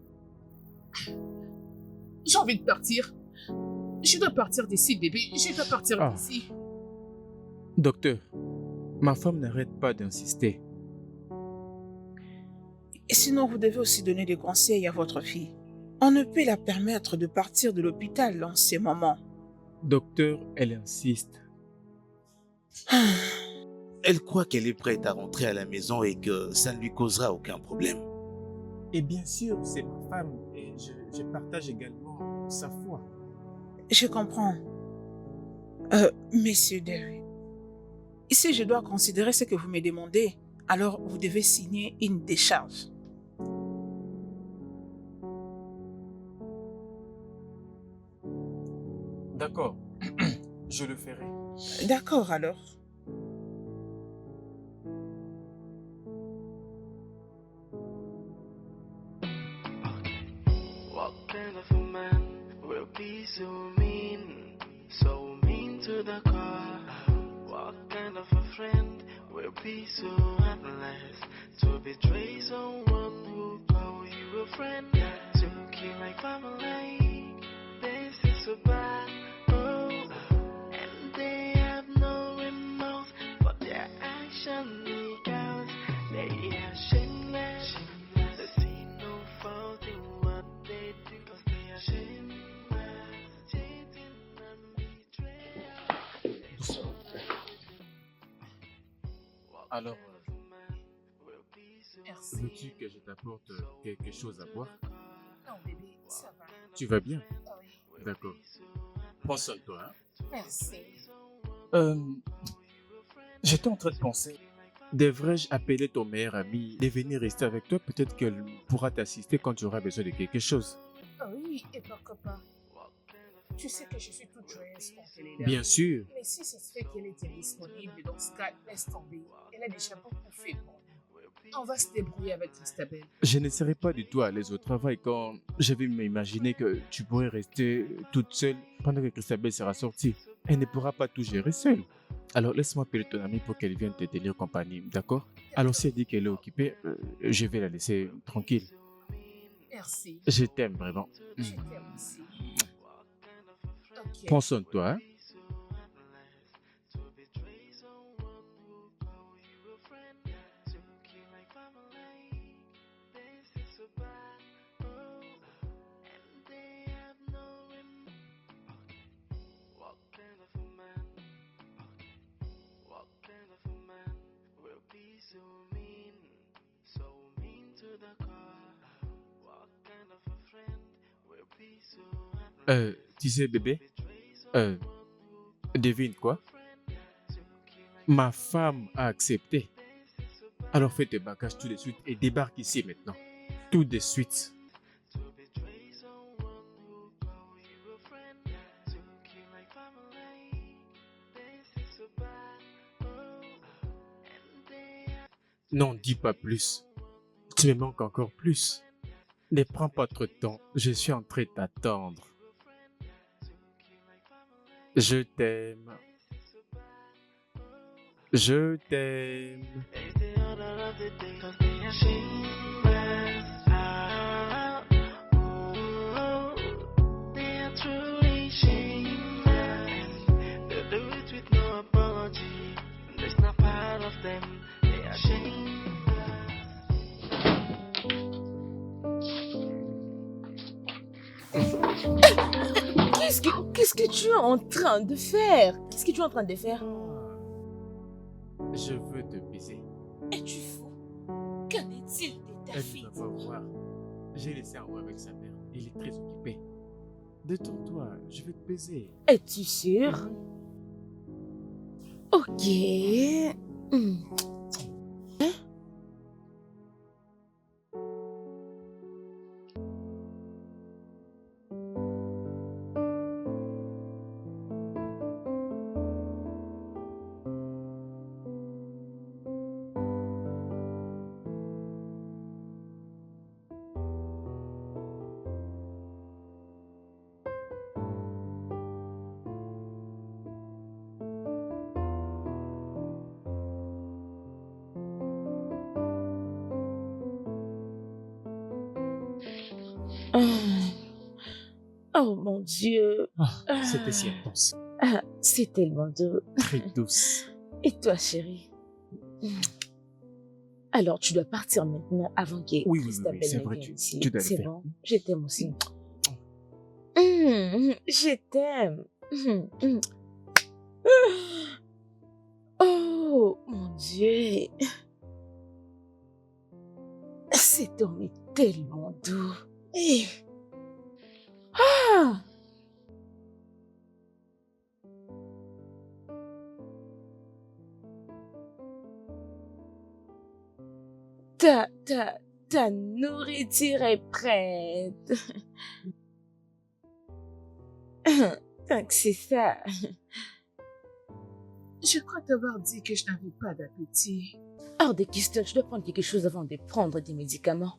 J'ai envie de partir. Je dois partir d'ici, bébé. Je dois partir d'ici. Docteur, ma femme n'arrête pas d'insister. Et sinon, vous devez aussi donner des conseils à votre fille. On ne peut la permettre de partir de l'hôpital en ces moments. Docteur, elle insiste. Elle croit qu'elle est prête à rentrer à la maison et que ça ne lui causera aucun problème. Et bien sûr, c'est ma femme et je partage également sa foi. Je comprends. Monsieur Derry, ici je dois considérer ce que vous me demandez, alors vous devez signer une décharge. D'accord, je le ferai. D'accord alors. What kind of a man will be so mean to the core? What kind of a friend will be so heartless to betray someone who call you a friend? To kill like family, this is so bad. Oh, and they have no remorse for their action because they are shameless. They see no fault in what they do because they are shameless. Cheating and betrayal. Alors, Merci. veux-tu que je t'apporte quelque chose à boire? Non, bébé, ça va. Tu vas bien? Oui. D'accord. Prends soin de toi, hein? Merci. J'étais en train de penser, devrais-je appeler ton meilleur ami et venir rester avec toi? Peut-être qu'elle pourra t'assister quand tu auras besoin de quelque chose. Ah oui, et pourquoi pas? Tu sais que je suis toute joyeuse quand elle est là. Bien sûr. Mais si ça se fait qu'elle était disponible, dans ce cas, laisse tomber. Elle a déjà beaucoup fait pour nous. On va se débrouiller avec Christabel. Je ne serai pas du tout à l'aise au travail quand je vais m'imaginer que tu pourrais rester toute seule pendant que Christabel sera sortie. Elle ne pourra pas tout gérer seule. Alors laisse-moi appeler ton amie pour qu'elle vienne te tenir compagnie, d'accord? Alors si elle dit qu'elle est occupée, je vais la laisser tranquille. Merci. Je t'aime vraiment. Je t'aime aussi. Ok. Prends soin de toi, hein? Tu sais, bébé, devine quoi? Ma femme a accepté. Alors fais tes bagages tout de suite et débarque ici maintenant. Tout de suite. Non, dis pas plus. Tu me manques encore plus. Ne prends pas trop de temps. Je suis en train de t'attendre. Je t'aime. Je t'aime. It's the order of the day 'cause they are shameless. They are truly shameless. They do it with no apology. There's not part of them. They are shameless. Qu'est-ce que tu es en train de faire? Qu'est-ce que tu es en train de faire? Je veux te baiser. Es-tu fou? Qu'en est-il de ta Elle fille? ne va pas voir. J'ai laissé un mot avec sa mère. Il est très occupé. Détends-toi, je vais te baiser. Es-tu sûr? Ok. Hmm. Oh mon Dieu. C'était si intense. C'est tellement doux. Très douce. Et toi, chérie? Alors, tu dois partir maintenant avant que Oui, Christabel c'est ne vrai, vienne tu ici. dois le C'est faire. bon, je t'aime aussi. Je t'aime. Oh, mon Dieu. Cet homme est tellement doux. Ah! Ta nourriture est prête. Donc c'est ça. Je crois t'avoir dit que je n'avais pas d'appétit. Hors de question, tu dois prendre quelque chose avant de prendre des médicaments.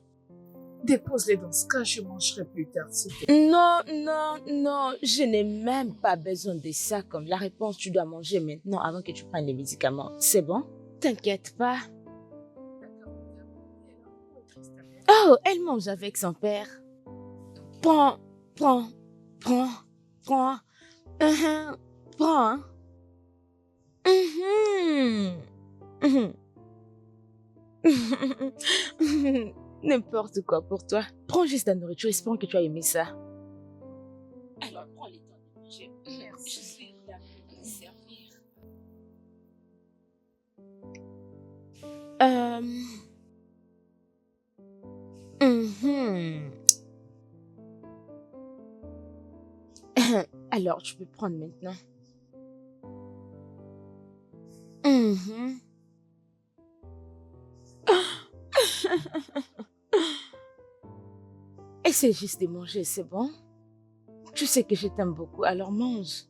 Dépose-les dans ce cas, je mangerai plus tard. s'il te plaît. Non, je n'ai même pas besoin de ça. Comme la réponse, tu dois manger maintenant avant que tu prennes les médicaments. C'est bon? T'inquiète pas. Oh, elle mange avec son père. Prends. Prends. N'importe quoi pour toi. Prends juste la nourriture, espérons que tu as aimé ça. Alors, prends le temps de manger. Je suis là pour te servir. Alors, tu peux prendre maintenant. Essaie juste de manger, c'est bon? Tu sais que je t'aime beaucoup, alors mange.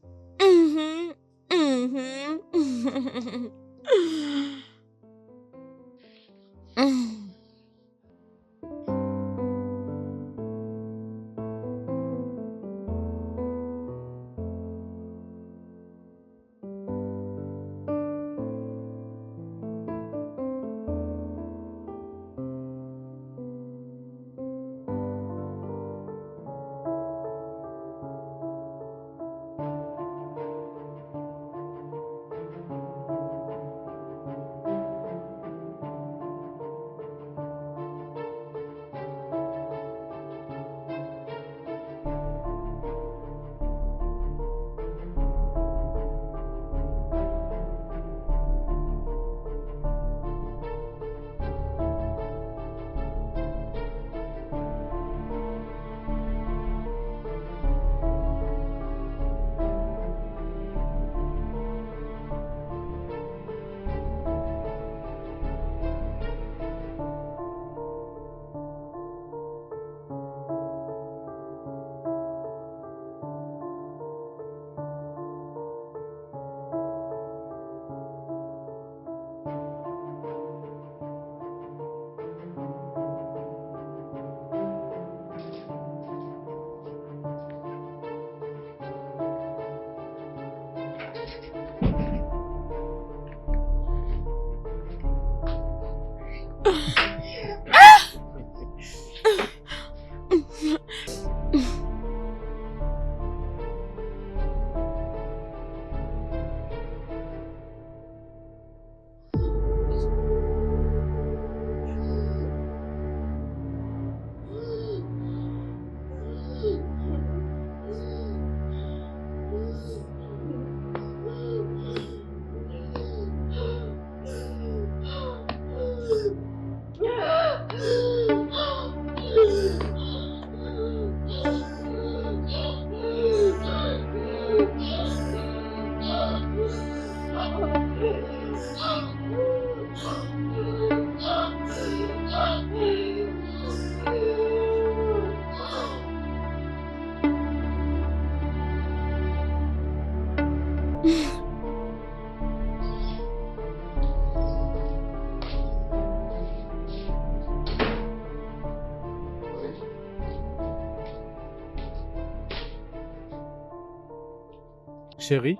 Chérie?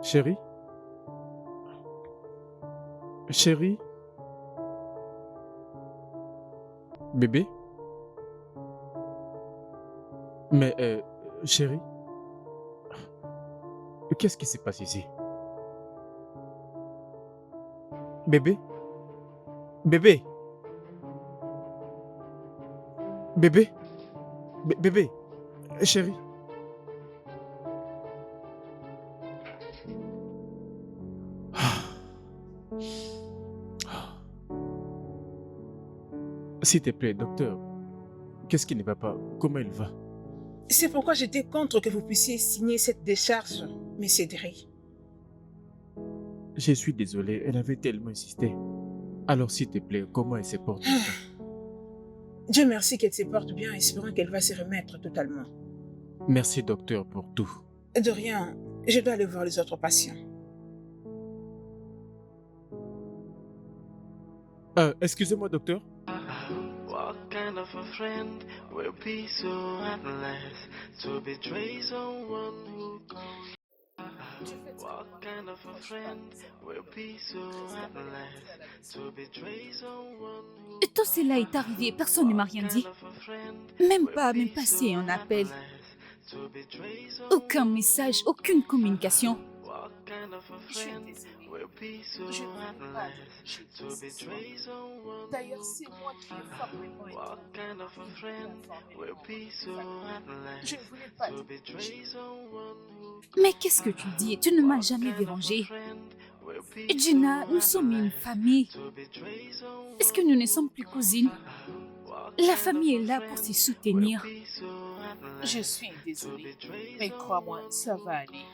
Chérie? Chérie? Bébé? Mais, chérie, qu'est-ce qui se passe ici? Bébé? Bébé? Bébé? Bébé? Chérie? S'il te plaît, docteur, qu'est-ce qui ne va pas? Comment elle va? C'est pourquoi j'étais contre que vous puissiez signer cette décharge, Monsieur Derry. Je suis désolé, elle avait tellement insisté. Alors, s'il te plaît, comment elle se porte? Dieu merci qu'elle se porte bien, espérant qu'elle va se remettre totalement. Merci, docteur, pour tout. De rien, je dois aller voir les autres patients. Excusez-moi, docteur. What kind of a friend will be so heartless to betray someone who calls? What kind of a friend will be so heartless to betray someone who Tout cela est arrivé, personne ne m'a rien dit. Même pas passé un appel. Aucun message, aucune communication. Je suis désolée. Je ne voulais pas dire. D'ailleurs, c'est moi qui ai formellement Je ne voulais pas dire. Mais qu'est-ce que tu dis? Tu ne m'as jamais dérangé. Gina, nous sommes une famille. Est-ce que nous ne sommes plus cousines? La famille est là pour se soutenir. Je suis désolée, mais crois-moi, ça va aller.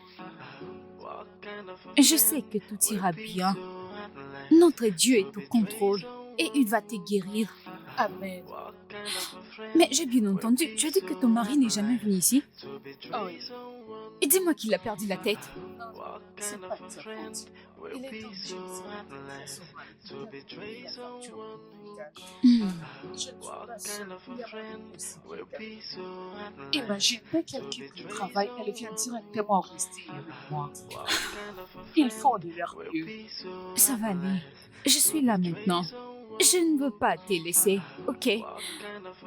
Je sais que tout ira bien. Notre Dieu est au contrôle et il va te guérir. Amen. Mais j'ai bien entendu, tu as dit que ton mari n'est jamais venu ici. Oh oui. Et dis-moi qu'il a perdu la tête. Non, c'est pas de sa faute. Il est obligé de se Je ne suis pas sûre. Imagine, dès qu'elle quitte le travail, elle vient directement rester avec moi. Ils font de leur mieux. Ça va aller. Je suis là maintenant. Je ne veux pas te laisser, ok?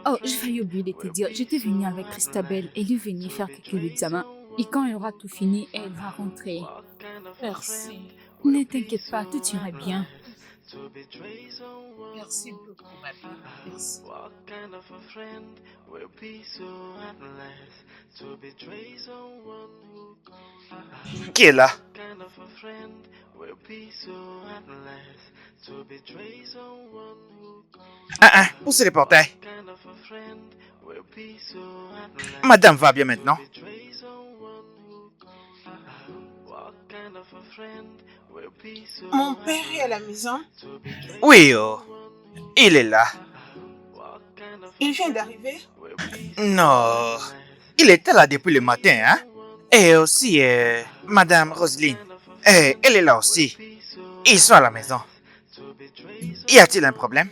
Oh, j'ai failli oublier de te dire, j'étais venue avec Christabel et lui venir faire quelques examens. Et quand elle aura tout fini, elle va rentrer. Merci. Ne t'inquiète pas, tout ira bien. Merci beaucoup, ma vie. Merci. Qui est là? Poussez les portails. Madame va bien maintenant? Mon père est à la maison. Oui, oh. Il est là. Il vient d'arriver. Non. Il était là depuis le matin, hein? Et aussi, Madame Roselyne. Elle est là aussi. Ils sont à la maison. Y a-t-il un problème?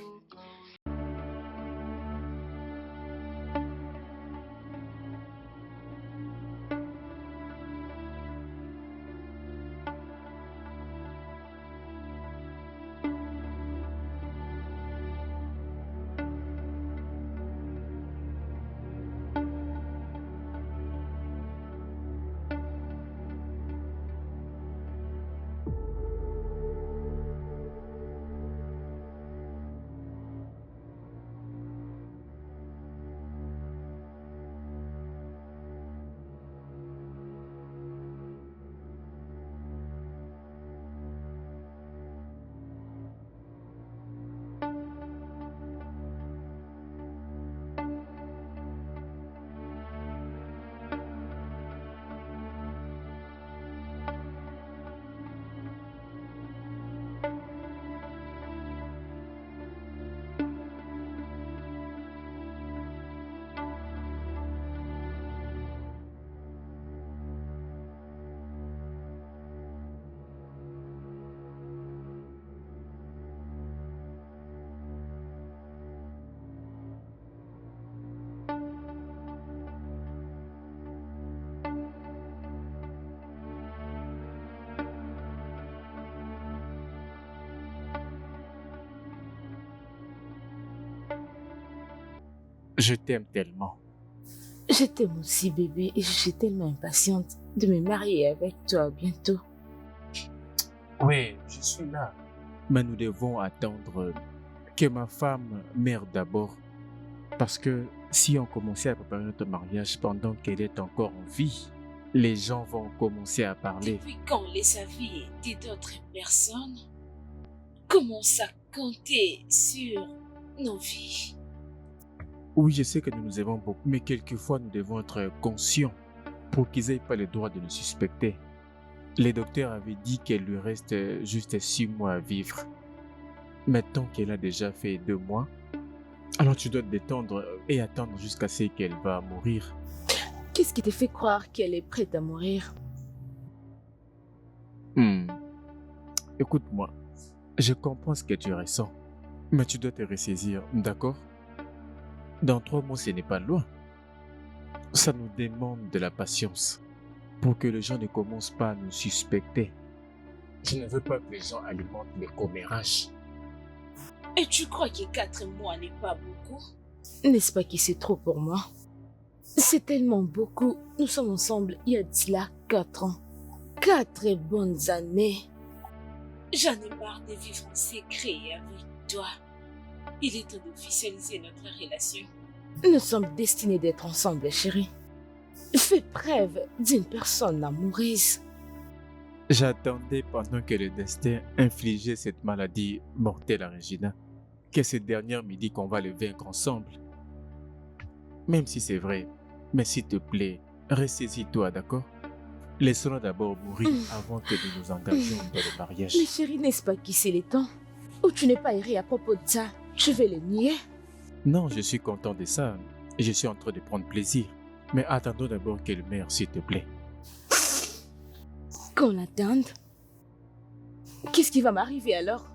Je t'aime tellement. Je t'aime aussi, bébé, et je suis tellement impatiente de me marier avec toi bientôt. Oui, je suis là. Mais nous devons attendre que ma femme meure d'abord. Parce que si on commençait à préparer notre mariage pendant qu'elle est encore en vie, les gens vont commencer à parler. Depuis quand les avis d'autres personnes commencent à compter sur nos vies? Oui, je sais que nous nous aimons beaucoup, mais quelquefois nous devons être conscients pour qu'ils n'aient pas le droit de nous suspecter. Les docteurs avaient dit qu'elle lui reste juste 6 mois à vivre. Maintenant qu'elle a déjà fait 2 mois, alors tu dois te détendre et attendre jusqu'à ce qu'elle va mourir. Qu'est-ce qui te fait croire qu'elle est prête à mourir? Écoute-moi, je comprends ce que tu ressens, mais tu dois te ressaisir, d'accord? Dans 3 mois, ce n'est pas loin. Ça nous demande de la patience pour que les gens ne commencent pas à nous suspecter. Je ne veux pas que les gens alimentent les commérages. Et tu crois que 4 mois n'est pas beaucoup? N'est-ce pas que c'est trop pour moi? C'est tellement beaucoup. Nous sommes ensemble il y a de cela 4 ans. 4 bonnes années. J'en ai marre de vivre en secret avec toi. Il est temps d'officialiser notre relation. Nous sommes destinés d'être ensemble, chérie. Fais preuve d'une personne amoureuse. J'attendais pendant que le destin infligeait cette maladie mortelle à Regina, que cette dernière me dit qu'on va le vaincre ensemble. Même si c'est vrai, mais s'il te plaît, ressaisis-toi, d'accord? Laissons-la d'abord mourir avant que nous nous engagions dans le mariage. Mais chérie, n'est-ce pas qui c'est les temps? Ou tu n'es pas erré à propos de ça? Je vais le nier? Non, je suis content de ça. Et je suis en train de prendre plaisir. Mais attendons d'abord qu'elle meure, s'il te plaît. Qu'on l'attende? Qu'est-ce qui va m'arriver alors?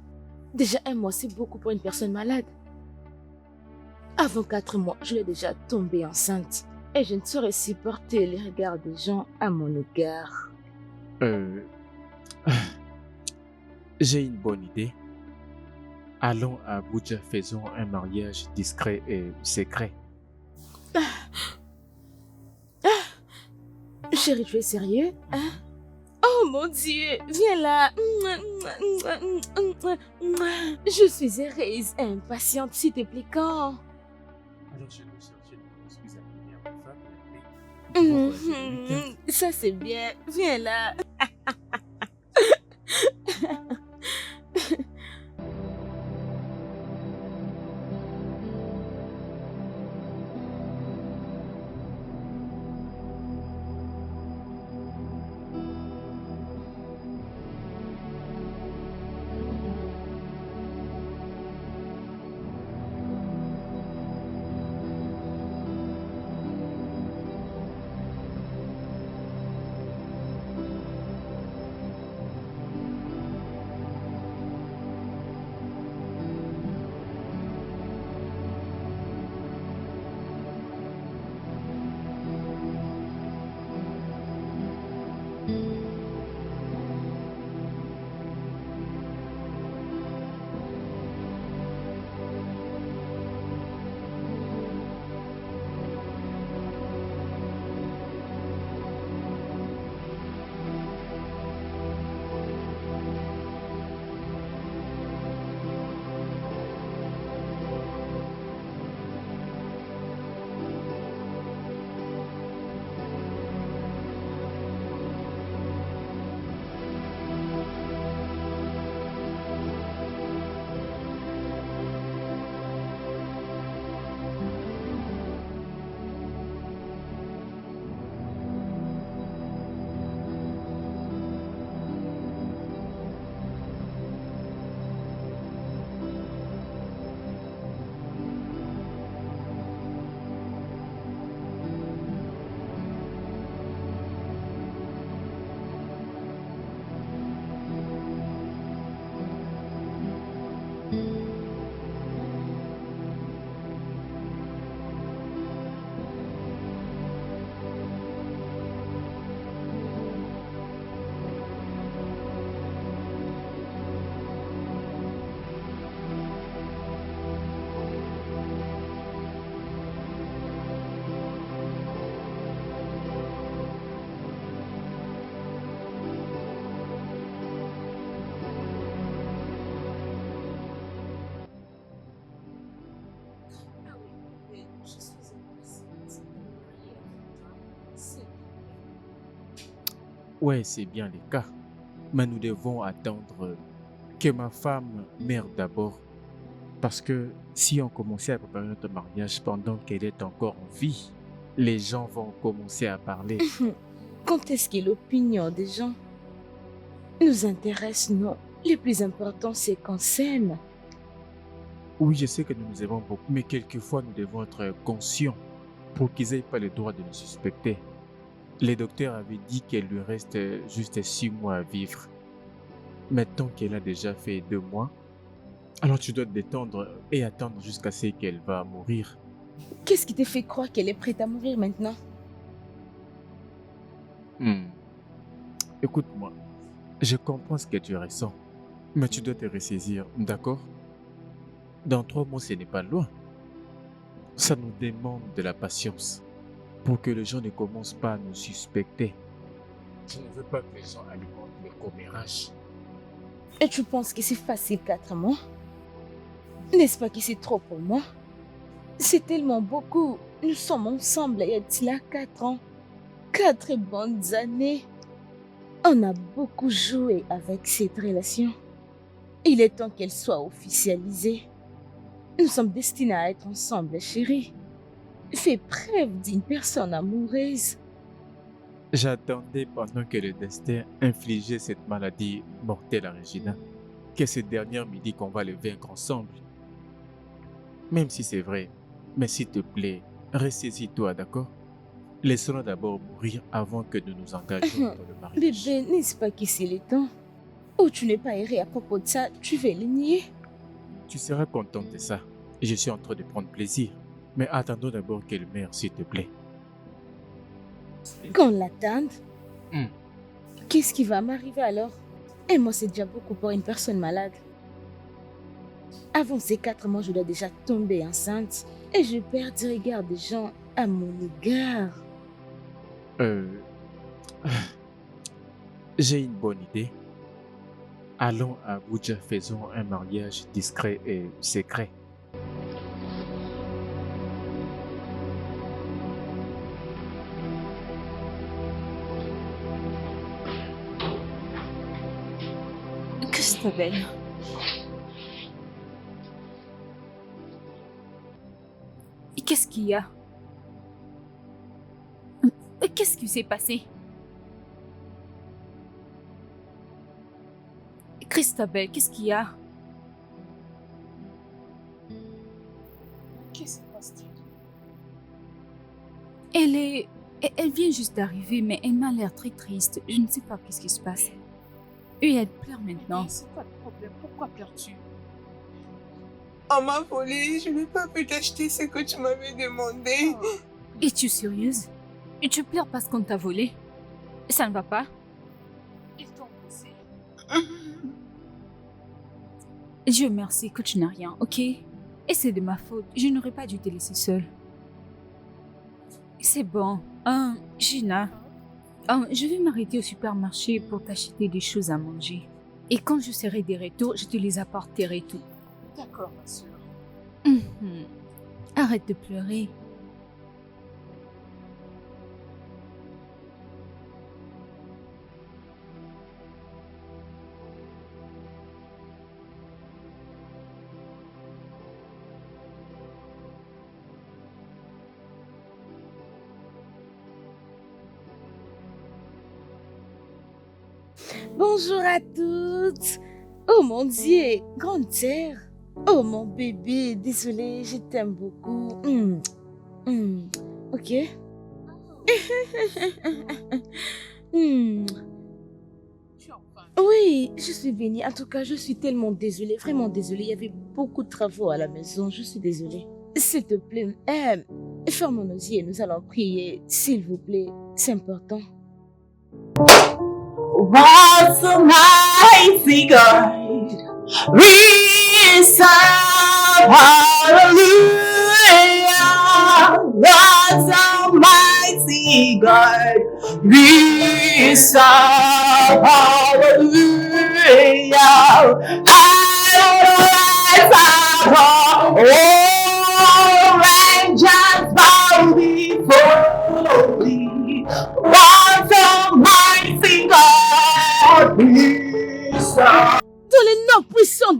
Déjà 1 mois, c'est beaucoup pour une personne malade. Avant 4 mois, je l'ai déjà tombée enceinte. Et je ne saurais supporter les regards des gens à mon égard. J'ai une bonne idée. Allons à Abuja, faisons un mariage discret et secret. Chérie, tu es sérieux? Hein? Oh mon Dieu, viens là. Je suis heureuse et impatiente, s'il te plaît, quand? Alors je vais chercher une excuse à venir à ma femme. Ça c'est bien, viens là. Ouais, c'est bien le cas. Mais nous devons attendre que ma femme meure d'abord. Parce que si on commençait à préparer notre mariage pendant qu'elle est encore en vie, les gens vont commencer à parler. Quand est-ce que l'opinion des gens nous intéresse, non? Le plus important, c'est qu'on s'aime. Oui, je sais que nous nous aimons beaucoup, mais quelquefois nous devons être conscients pour qu'ils n'aient pas le droit de nous suspecter. Les docteurs avaient dit qu'il lui reste juste 6 mois à vivre. Maintenant qu'elle a déjà fait 2 mois, alors tu dois te détendre et attendre jusqu'à ce qu'elle va mourir. Qu'est-ce qui te fait croire qu'elle est prête à mourir maintenant? Écoute-moi, je comprends ce que tu ressens, mais tu dois te ressaisir, d'accord? Dans 3 mois, ce n'est pas loin. Ça nous demande de la patience pour que les gens ne commencent pas à nous suspecter. Je ne veux pas que les gens alimentent le commérage. Et tu penses que c'est facile 4 mois? N'est-ce pas que c'est trop pour moi? C'est tellement beaucoup. Nous sommes ensemble il y a de cela 4 ans. 4 bonnes années. On a beaucoup joué avec cette relation. Il est temps qu'elle soit officialisée. Nous sommes destinés à être ensemble, chérie. Fais preuve d'une personne amoureuse. J'attendais pendant que le destin infligeait cette maladie mortelle à Regina, que cette dernière me dit qu'on va le vaincre ensemble. Même si c'est vrai, mais s'il te plaît, ressaisis-toi, d'accord? Laissons-la d'abord mourir avant que nous nous engagions dans le mariage. Bébé, n'est-ce pas que c'est le temps? Oh, tu n'es pas erré à propos de ça, tu veux le nier? Tu seras content de ça. Je suis en train de prendre plaisir. Mais attendons d'abord qu'elle meure, s'il te plaît. Qu'on l'attende? Qu'est-ce qui va m'arriver alors? Et moi, c'est déjà beaucoup pour une personne malade. Avant ces 4 mois, je dois déjà tomber enceinte. Et je perds du regard des gens à mon égard. J'ai une bonne idée. Allons à Abuja, faisons un mariage discret et secret. Christabel. Qu'est-ce qu'il y a? Qu'est-ce qui s'est passé? Christabel, qu'est-ce qu'il y a? Qu'est-ce qui se passe-t-il? Elle vient juste d'arriver, mais elle m'a l'air très triste. Je ne sais pas qu'est-ce qui se passe. Et elle pleure maintenant. C'est quoi le problème? Pourquoi pleures-tu? On m'a volé, je n'ai pas pu t'acheter ce que tu m'avais demandé. Es-tu sérieuse? Et tu pleures parce qu'on t'a volé? Ça ne va pas? Ils t'ont blessé. Dieu merci que tu n'as rien, ok? Et c'est de ma faute. Je n'aurais pas dû te laisser seule. C'est bon. Gina. Je vais m'arrêter au supermarché pour t'acheter des choses à manger. Et quand je serai de retour, je te les apporterai tout. D'accord, ma soeur. Arrête de pleurer. Bonjour à toutes. Oh mon Dieu, grande sœur. Oh mon bébé, désolée, je t'aime beaucoup. Ok. Oui, je suis venue. En tout cas, je suis tellement désolée, vraiment désolée. Il y avait beaucoup de travaux à la maison. Je suis désolée. S'il te plaît, ferme nos yeux. Nous allons prier. S'il vous plaît, c'est important. What's a mighty God? We serve, hallelujah. What's a mighty God? We serve, hallelujah. All angels bow before thee. What a mighty God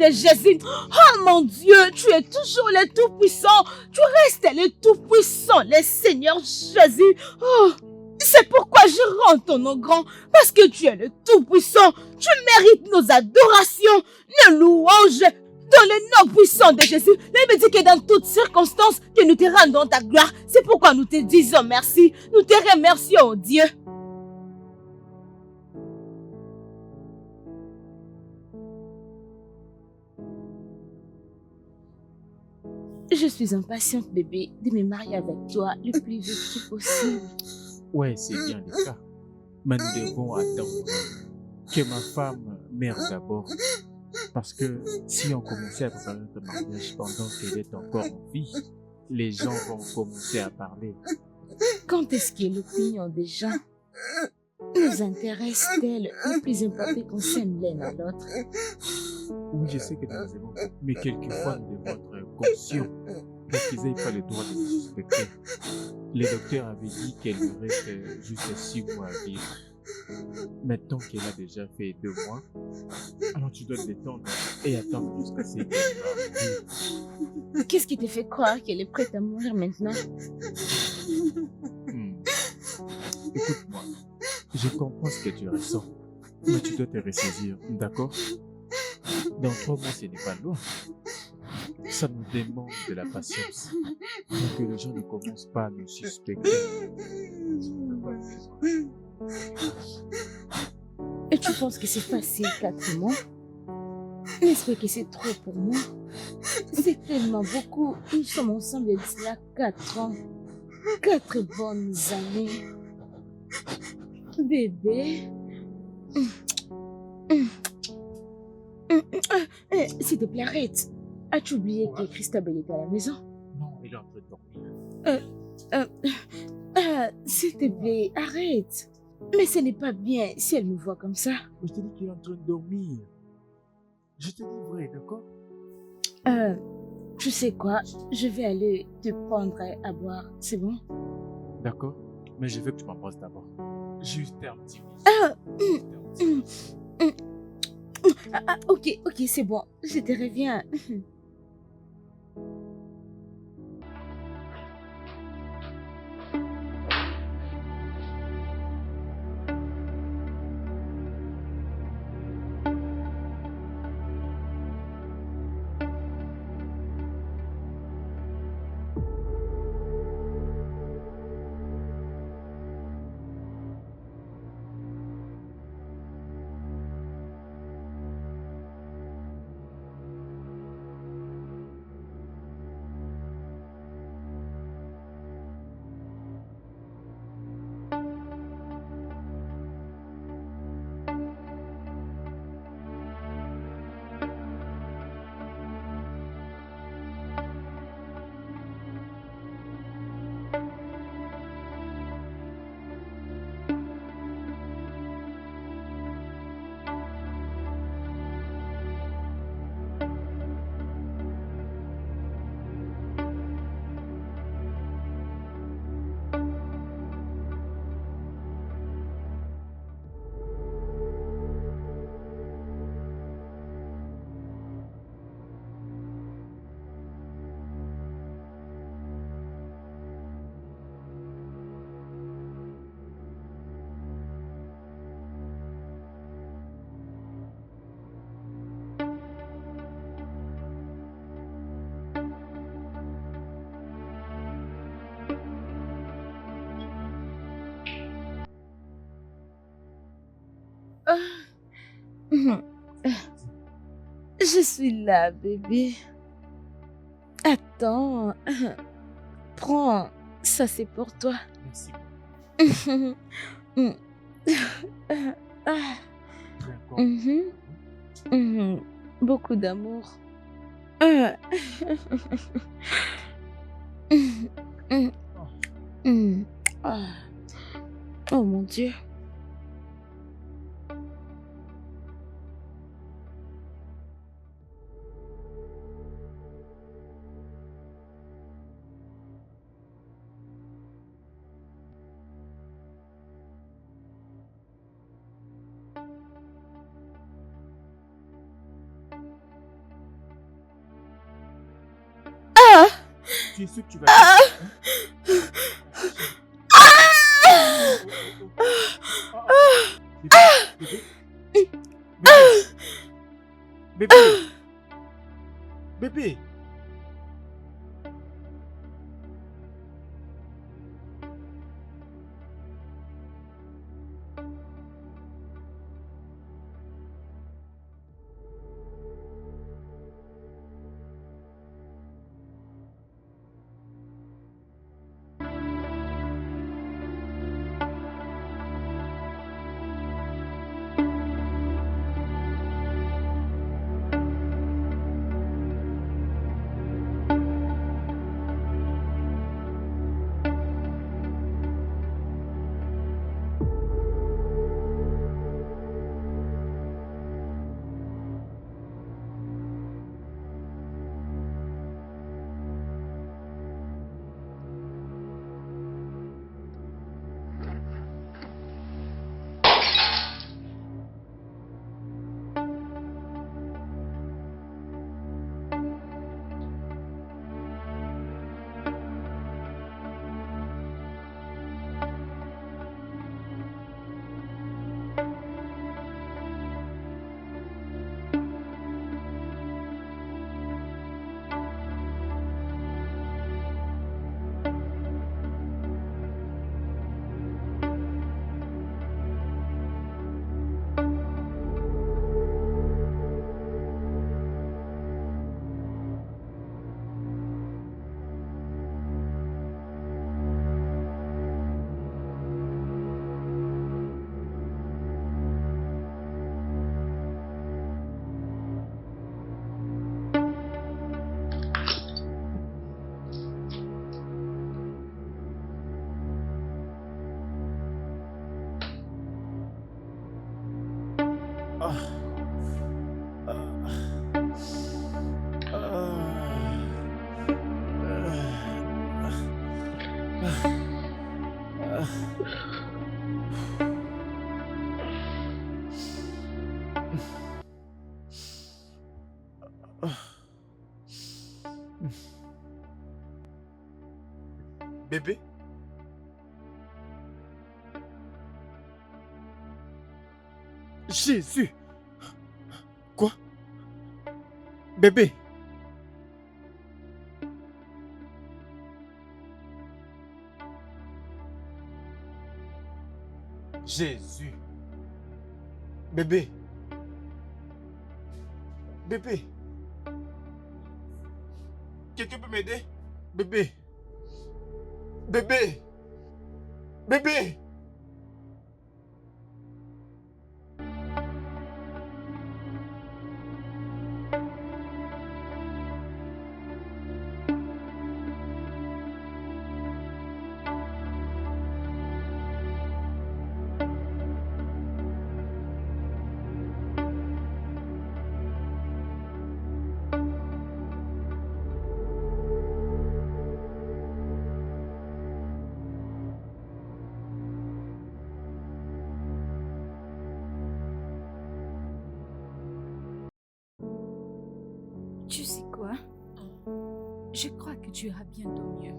de Jésus. Oh mon Dieu, tu es toujours le Tout-Puissant. Tu restes le Tout-Puissant, le Seigneur Jésus. Oh, c'est pourquoi je rends ton nom grand, parce que tu es le Tout-Puissant. Tu mérites nos adorations, nos louanges, dans le nom puissant de Jésus. La Bible dit que dans toutes circonstances, que nous te rendons ta gloire. C'est pourquoi nous te disons merci. Nous te remercions, Dieu. Je suis impatiente, bébé, de me marier avec toi le plus vite possible. Ouais, c'est bien le cas. Mais nous devons attendre que ma femme meure d'abord. Parce que si on commençait à préparer notre mariage pendant qu'elle est encore en vie, les gens vont commencer à parler. Quand est-ce que l'opinion des gens nous intéresse-t-elle le plus important qu'on s'aime l'un à l'autre? Oui, je sais que nous nous aimons, mais quelquefois nous devons être conscients qu'ils n'aient pas le droit de nous suspecter. Les docteurs avaient dit qu'elle lui reste juste 6 mois à vivre. Maintenant qu'elle a déjà fait 2 mois, alors tu dois te détendre et attendre jusqu'à ce qu'elle va mourir. Qu'est-ce qui te fait croire qu'elle est prête à mourir maintenant? Écoute-moi, je comprends ce que tu ressens, mais tu dois te ressaisir, d'accord? Dans 3 mois, ce n'est pas loin. Ça nous demande de la patience, pour que les gens ne commencent pas à nous suspecter. Et tu penses que c'est facile 4 mois? N'est-ce pas que c'est trop pour moi? C'est tellement beaucoup. Nous sommes ensemble d'ici 4 ans. 4 bonnes années. Bébé. S'il te plaît, arrête. As-tu oublié que Christabel était à la maison? Non, il est en train de dormir. S'il te plaît, arrête. Mais ce n'est pas bien si elle me voit comme ça. Mais je te dis qu'il est en train de dormir. Je te dis vrai, d'accord? Tu sais quoi? Je vais aller te prendre à boire. C'est bon? D'accord, mais je veux que tu m'embrasses d'abord. Juste un petit bisou. Ok, c'est bon. Je te reviens. Je suis là, bébé. Attends. Prends. Ça, c'est pour toi. Merci. Beaucoup d'amour. Oh mon Dieu. suis sûr que tu vas... Hein? Bébé, bébé. Bébé? Jésus! Quoi? Bébé? Jésus! Bébé? Bébé? Quelqu'un peut m'aider? Bébé? Bébé! Bébé! Tu sais quoi? Je crois que tu iras bientôt mieux.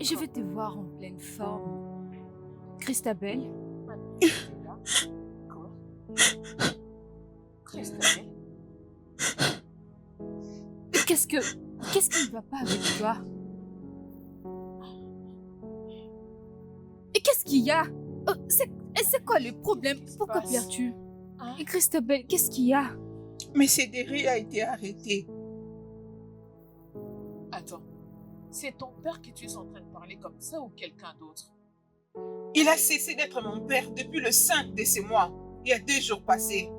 Je vais te voir en pleine forme. Christabel? Quoi? Christabel? Qu'est-ce qui ne va pas avec toi? Et qu'est-ce qu'il y a? Oh, c'est quoi le problème? Pourquoi pleures-tu? Et Christabel, qu'est-ce qu'il y a? Mais Cédric a été arrêté. Attends, c'est ton père que tu es en train de parler comme ça ou quelqu'un d'autre? Il a cessé d'être mon père depuis le 5 de ce mois, il y a 2 jours passés.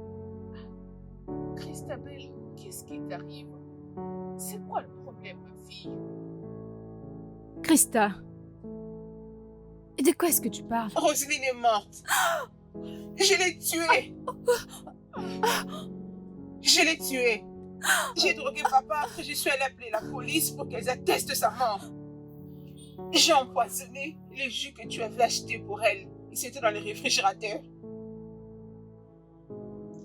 Christabel, qu'est-ce qui t'arrive? C'est quoi le problème, ma fille? Christa, de quoi est-ce que tu parles? Roselyne est morte. Je l'ai tuée. Je l'ai tuée. J'ai drogué papa après je suis allée appeler la police pour qu'elles attestent sa mort. J'ai empoisonné les jus que tu avais achetés pour elle. Et c'était dans le réfrigérateur.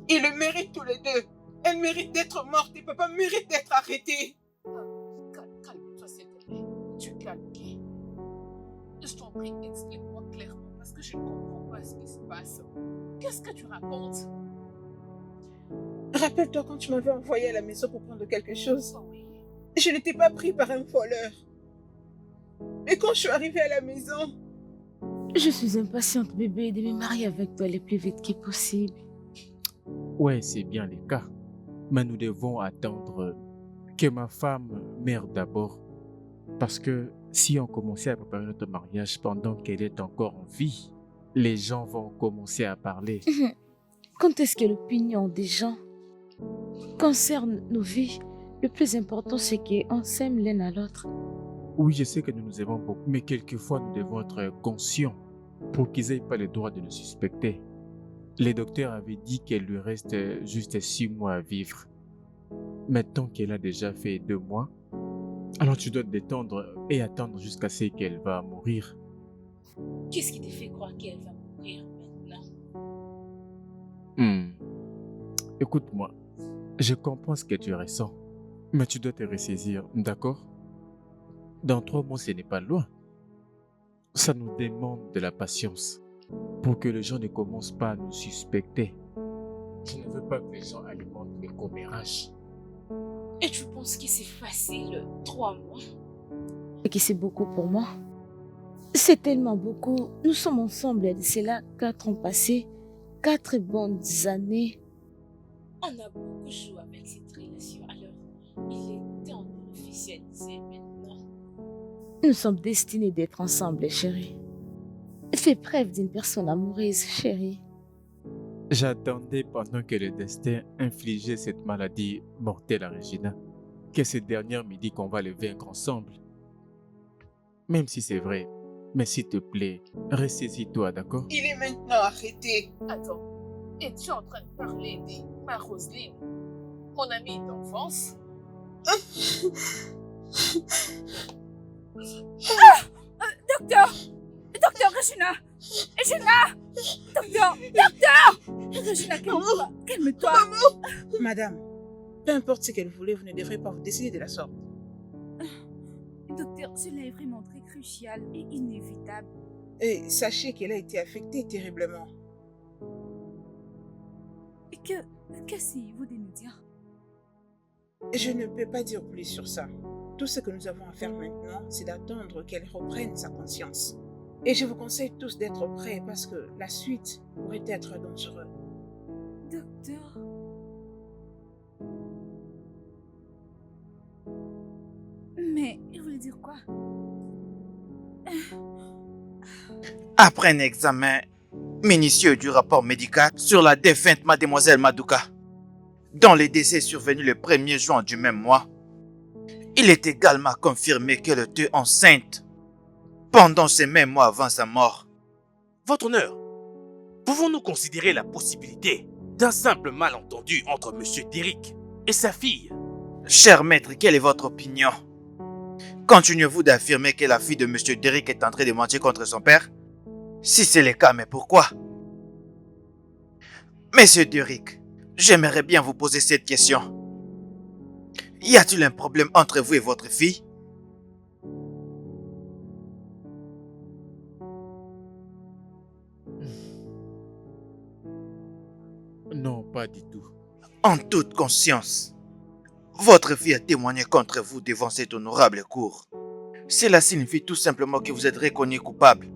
Ils le méritent tous les deux. Elle mérite d'être morte et papa mérite d'être arrêté. Calme-toi, s'il te plaît. prie, explique-moi clairement parce que je ne comprends pas ce qui se passe. Qu'est-ce que tu racontes? Rappelle-toi quand tu m'avais envoyé à la maison pour prendre quelque chose. Oh oui. Je n'étais pas pris par un voleur. Mais quand je suis arrivée à la maison, Je suis impatiente, bébé, de me marier avec toi le plus vite que possible. Ouais, c'est bien le cas. Mais nous devons attendre que ma femme meure d'abord. Parce que si on commençait à préparer notre mariage pendant qu'elle est encore en vie, les gens vont commencer à parler. Quand est-ce que l'opinion des gens concerne nos vies? Le plus important, c'est qu'on s'aime l'un à l'autre. Oui, je sais que nous nous aimons beaucoup, mais quelquefois nous devons être conscients pour qu'ils n'aient pas le droit de nous suspecter. Les docteurs avaient dit qu'elle lui reste juste 6 mois à vivre. Maintenant qu'elle a déjà fait 2 mois, alors tu dois te détendre et attendre jusqu'à ce qu'elle va mourir. Qu'est-ce qui te fait croire qu'elle va mourir maintenant? Écoute-moi, je comprends ce que tu ressens, mais tu dois te ressaisir, d'accord? Dans 3 mois, ce n'est pas loin. Ça nous demande de la patience pour que les gens ne commencent pas à nous suspecter. Je ne veux pas que les gens alimentent les commérages. Et tu penses que c'est facile, 3 mois? Et que c'est beaucoup pour moi? C'est tellement beaucoup. Nous sommes ensemble, et c'est là 4 ans passés, 4 bonnes années. On a beaucoup joué avec cette relation, alors il est temps de l'officialiser maintenant. Nous sommes destinés d'être ensemble, chérie. Fais preuve d'une personne amoureuse, chérie. J'attendais pendant que le destin infligeait cette maladie mortelle à Regina, que cette dernière me dit qu'on va le vaincre ensemble. Même si c'est vrai, mais s'il te plaît, ressaisis-toi, d'accord? il est maintenant arrêté. Attends, es-tu en train de parler de ma Roselyne, mon amie d'enfance? Docteur! Docteur Regina! Regina! Docteur! Regina, calme-toi! Calme-toi! Madame, peu importe ce qu'elle voulait, vous ne devrez pas vous décider de la sorte. Docteur, cela est vraiment très crucial et inévitable. Et sachez qu'elle a été affectée terriblement. Qu'essayez-vous de nous dire? Je ne peux pas dire plus sur ça. Tout ce que nous avons à faire maintenant, c'est d'attendre qu'elle reprenne sa conscience. Et je vous conseille tous d'être prêts parce que la suite pourrait être dangereuse. Docteur... Mais il voulait dire quoi? Après un examen minutieux du rapport médical sur la défunte mademoiselle Maduka, dont le décès est survenu le 1er juin du même mois, il est également confirmé qu'elle était enceinte pendant ces mêmes mois avant sa mort. Votre honneur, pouvons-nous considérer la possibilité d'un simple malentendu entre M. Derrick et sa fille? Cher maître, quelle est votre opinion? Continuez-vous d'affirmer que la fille de M. Derrick est en train de mentir contre son père? Si c'est le cas, mais pourquoi? Monsieur Derrick, j'aimerais bien vous poser cette question. Y a-t-il un problème entre vous et votre fille? Non, pas du tout. En toute conscience, votre fille a témoigné contre vous devant cette honorable cour. Cela signifie tout simplement que vous êtes reconnu coupable.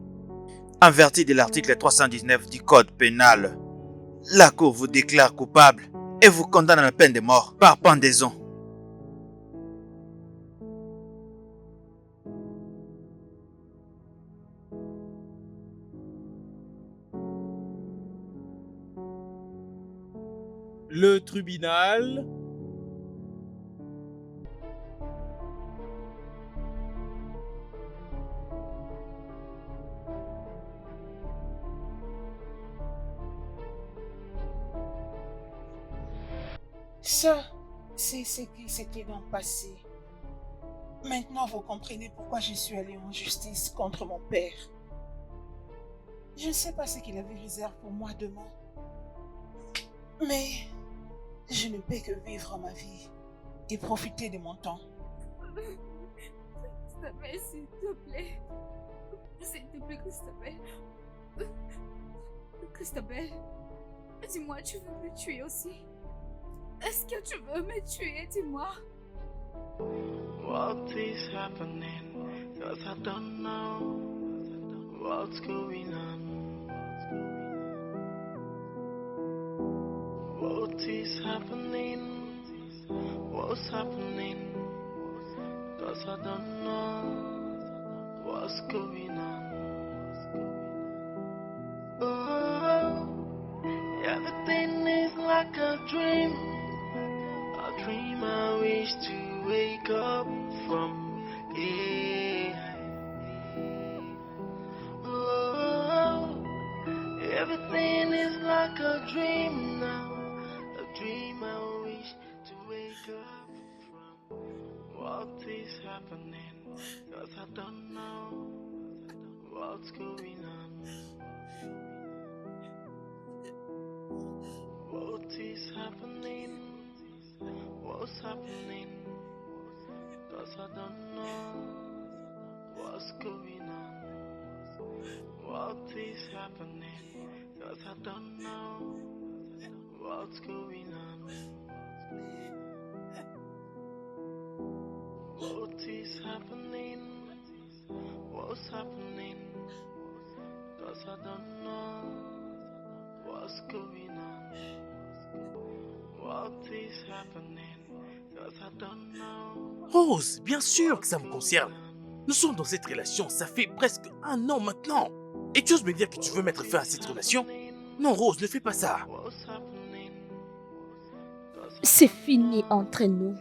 En vertu de l'article 319 du Code pénal, la cour vous déclare coupable et vous condamne à la peine de mort par pendaison. Le tribunal... Ça, c'est ce qui s'était donc passé. Maintenant, vous comprenez pourquoi je suis allée en justice contre mon père. Je ne sais pas ce qu'il avait réservé pour moi demain. Mais je ne peux que vivre ma vie et profiter de mon temps. S'il te plaît. S'il te plaît, Christabel. Christabel, dis-moi, tu veux me tuer aussi? Est-ce que tu veux me tuer? Dis-moi. What is happening? 'Cause I don't know what's going on. What is happening? What's happening? 'Cause I don't know what's going on. Oh, everything is like a dream. A dream I wish to wake up from. Yeah. Oh, everything is like a dream now. A dream I wish to wake up from. What is happening? 'Cause I don't know what's going on. What is happening? What's happening? 'Cause I don't know what's going on. What is happening? 'Cause I don't know what's going on. What is happening? What's happening? 'Cause I don't know what's going on. What is happening? 'Cause I don't know. Rose, bien sûr que ça me concerne. Nous sommes dans cette relation, ça fait presque 1 an maintenant. Et tu oses me dire que tu veux mettre fin à cette relation? Non, Rose, ne fais pas ça. C'est fini entre nous.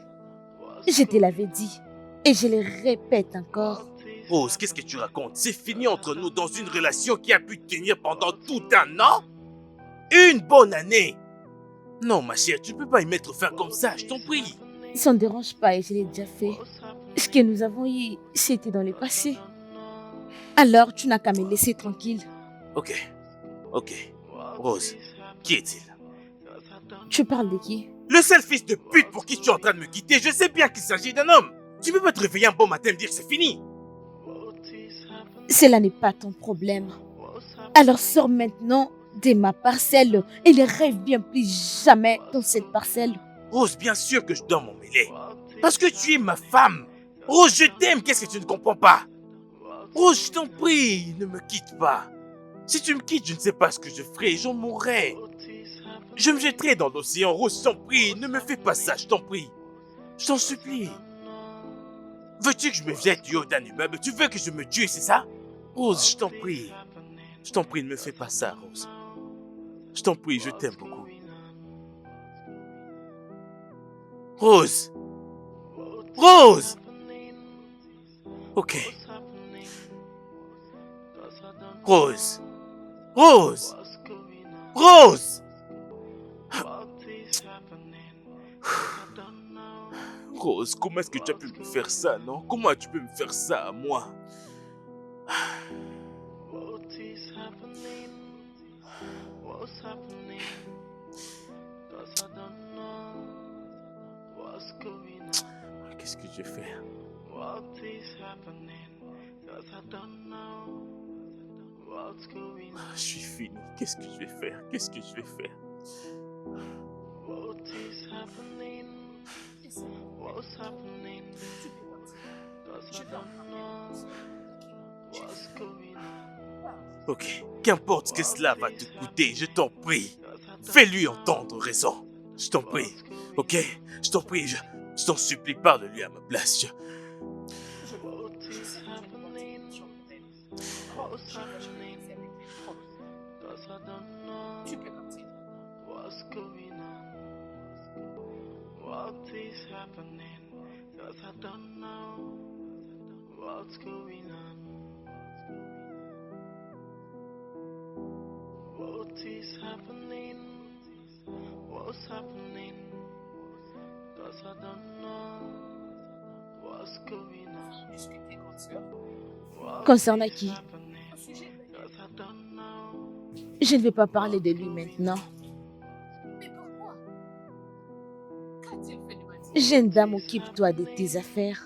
Je te l'avais dit. Et je le répète encore. Rose, qu'est-ce que tu racontes? C'est fini entre nous dans une relation qui a pu tenir pendant tout 1 an? Une bonne année! Non, ma chère, tu ne peux pas y mettre fin comme ça, je t'en prie. Ça ne dérange pas et je l'ai déjà fait. Ce que nous avons eu, c'était dans le passé. Alors, tu n'as qu'à me laisser tranquille. Ok. Rose, qui est-il? Tu parles de qui? Le seul fils de pute pour qui tu es en train de me quitter, je sais bien qu'il s'agit d'un homme. Tu peux pas te réveiller un bon matin et me dire que c'est fini. Cela n'est pas ton problème. Alors sors maintenant de ma parcelle et ne rêve bien plus jamais dans cette parcelle. Rose, bien sûr que je dois m'en mêler. Parce que tu es ma femme. Rose, je t'aime, qu'est-ce que tu ne comprends pas? Rose, je t'en prie, ne me quitte pas. Si tu me quittes, je ne sais pas ce que je ferai, j'en mourrai. Je me jetterai dans l'océan. Rose, je t'en prie, ne me fais pas ça, je t'en prie. Je t'en supplie. Veux-tu que je me jette du haut d'un immeuble? Tu veux que je me tue, c'est ça? Rose, je t'en prie. Je t'en prie, ne me fais pas ça, Rose. Je t'en prie, je t'aime beaucoup. Rose! Rose! Ok. Rose! Rose! Rose! Rose, comment est-ce que tu as pu me faire ça, non? Comment tu peux me faire ça à moi? Qu'est-ce que je vais faire? Je suis fini. Qu'est-ce que je vais faire? Qu'est-ce que je vais faire? Ok, qu'importe ce que cela va te coûter, je t'en prie. Fais-lui entendre raison. Je t'en prie, ok? Je t'en prie, je t'en supplie, parle-lui à ma place. Tu peux partir. What is happening? 'Cause I don't know what's going on. What is happening? What's happening? 'Cause I don't know what's going on. Discuter, grande sœur. Concernant qui? Un sujet. 'Cause I don't know. Je ne vais pas parler de lui maintenant. Mais pourquoi? Qu'a-t-il fait de ma vie? Jeune dame, occupe-toi de tes affaires.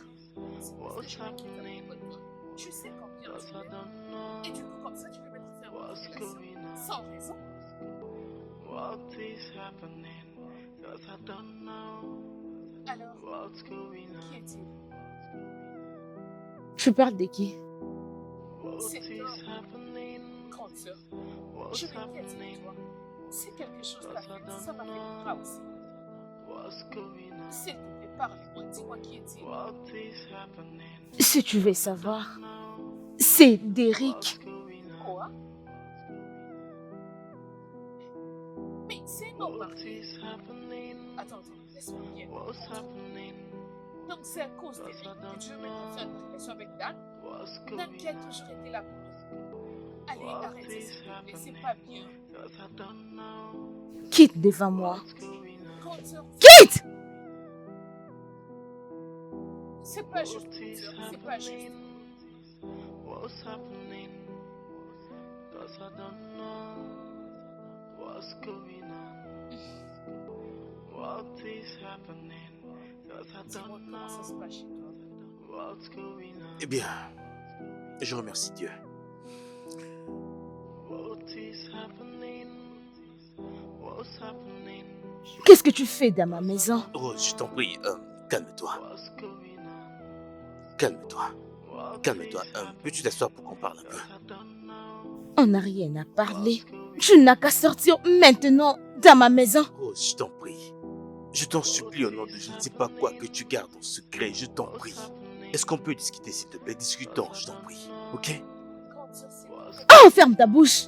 Tu sais combien je l'aime. manipulation, sans raison. What is happening? 'Cause I don't know Alors, what's going qui on. est-il? Tu parles de qui? C'est What is toi, happening? grande sœur. What's Je m'inquiète happening? de toi. Si quelque chose t'a fait, ça m'a fait grave aussi. What's going on? S'il te plaît, parle-moi, dis-moi qui est-il. What is happening? Si tu veux savoir, c'est Derrick. Quoi? Mais c'est non What parfait. is happening? Attends, laisse-moi bien. What's happening? Donc c'est à cause d'Eric que tu veux maintenant faire une relation avec Dan? What's Dan going qui a toujours été là pour nous. Allez, What arrêtez is s'il te plaît, happening? c'est pas bien. 'Cause I don't know Quitte devant moi. what's going on. Grande sœur, Quitte! c'est pas juste, What grande is sœur, c'est pas juste. happening? What's happening? 'Cause I don't know what's going on. What is happening? 'Cause I Dis-moi don't comment ça se know passe chez toi. what's going on. Eh bien, je remercie Dieu. What is happening? What's happening? Qu'est-ce que tu fais dans ma maison? Rose, je t'en prie, calme-toi. What's going on? Calme-toi. What Calme-toi. is happening? Peux-tu t'asseoir pour qu'on parle un peu? 'Cause I don't know On n'a rien à parler. what's going Tu n'as qu'à sortir maintenant dans ma maison. Rose, je t'en prie. Je t'en supplie au nom de je ne sais pas quoi que tu gardes en secret. Je t'en prie. Est-ce qu'on peut discuter, s'il te plaît? Discutons, je t'en prie. Ok? Grande sœur, c'est Oh, ferme ta bouche.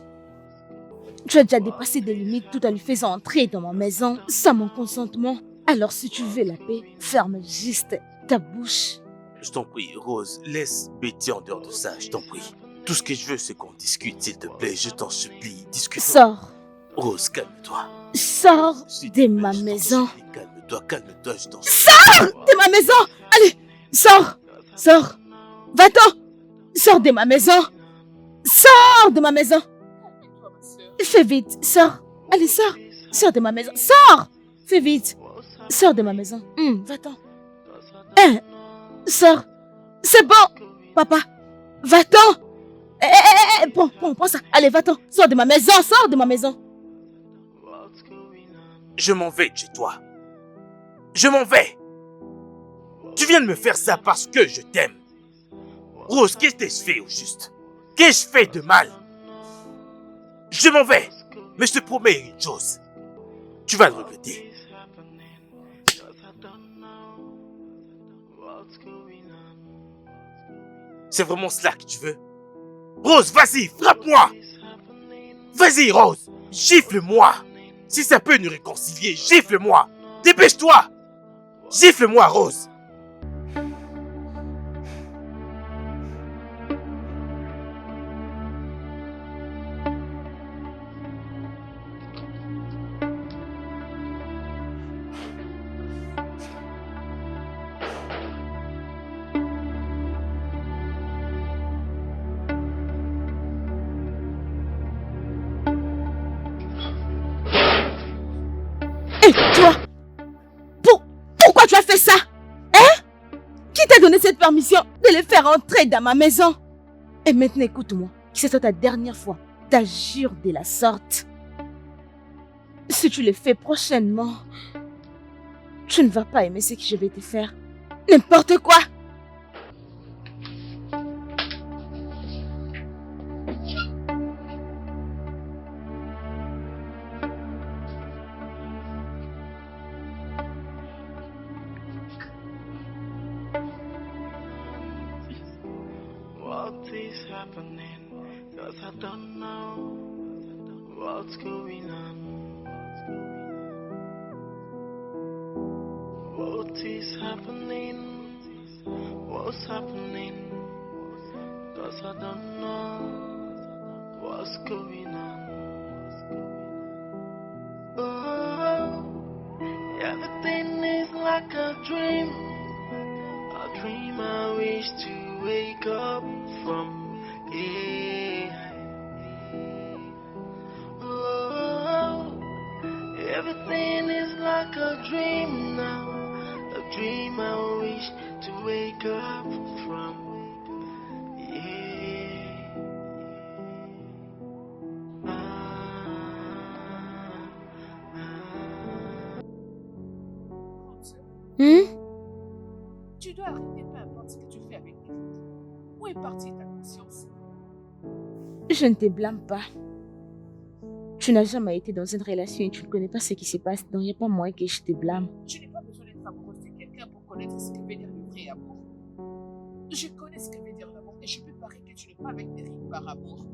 Tu as déjà dépassé des limites tout en lui faisant entrer dans ma maison sans mon consentement. Alors si tu veux la paix, ferme juste ta bouche. Je t'en prie, Rose, laisse Betty en dehors de ça, je t'en prie. Tout ce que je veux, c'est qu'on discute, s'il te plaît. Je t'en supplie, discutons. Sors. Rose, calme-toi. Sors S'il te de plaît, ma je t'en maison. supplie, calme-toi, calme-toi, je t'en supplie. Sors de ma maison. Allez, sors. Sors. Va-t'en. Sors de ma maison. Sors de ma maison. toi, ma sœur. Fais vite. Sors. Allez, sors. Sors de ma maison. Sors. Fais vite. Sors de ma maison. Va-t'en. Sors. C'est bon. Papa. Va-t'en. Prends ça. Allez, va-t'en. Sors de ma maison. Sors de ma maison. Je m'en vais de chez toi. Je m'en vais. Tu viens de me faire ça parce que je t'aime. Rose, qu'est-ce que je fais au juste? Qu'est-ce que je fais de mal? Je m'en vais. Mais je te promets une chose. Tu vas le regretter. C'est vraiment cela que tu veux? Rose, vas-y, frappe-moi! Vas-y, Rose, gifle-moi! Si ça peut nous réconcilier, gifle-moi! Dépêche-toi! Gifle-moi, Rose! Et toi, pourquoi tu as fait ça? Hein? Qui t'a donné cette permission de les faire entrer dans ma maison? Et maintenant, écoute-moi, que ce soit ta dernière fois d'agir de la sorte. Si tu le fais prochainement, tu ne vas pas aimer ce que je vais te faire. N'importe quoi. What is happening? 'Cause I don't know what's going on. What is happening? What's happening? 'Cause I don't know what's going on. Oh, everything is like a dream I wish to wake up from. Yeah. Oh, everything is like a dream now, a dream I wish to wake up from. Yeah. Tu dois arrêter, peu importe ce que tu fais avec Eric. Où est partie ta conscience? Je ne te blâme pas. Tu n'as jamais été dans une relation et tu ne connais pas ce qui se passe. Donc, il n'y a pas moyen que je te blâme. Je n'ai pas besoin d'être amoureuse de quelqu'un pour connaître ce que veut dire le vrai amour. Je connais ce que veut dire l'amour et je peux parier que tu n'es pas avec Eric par amour.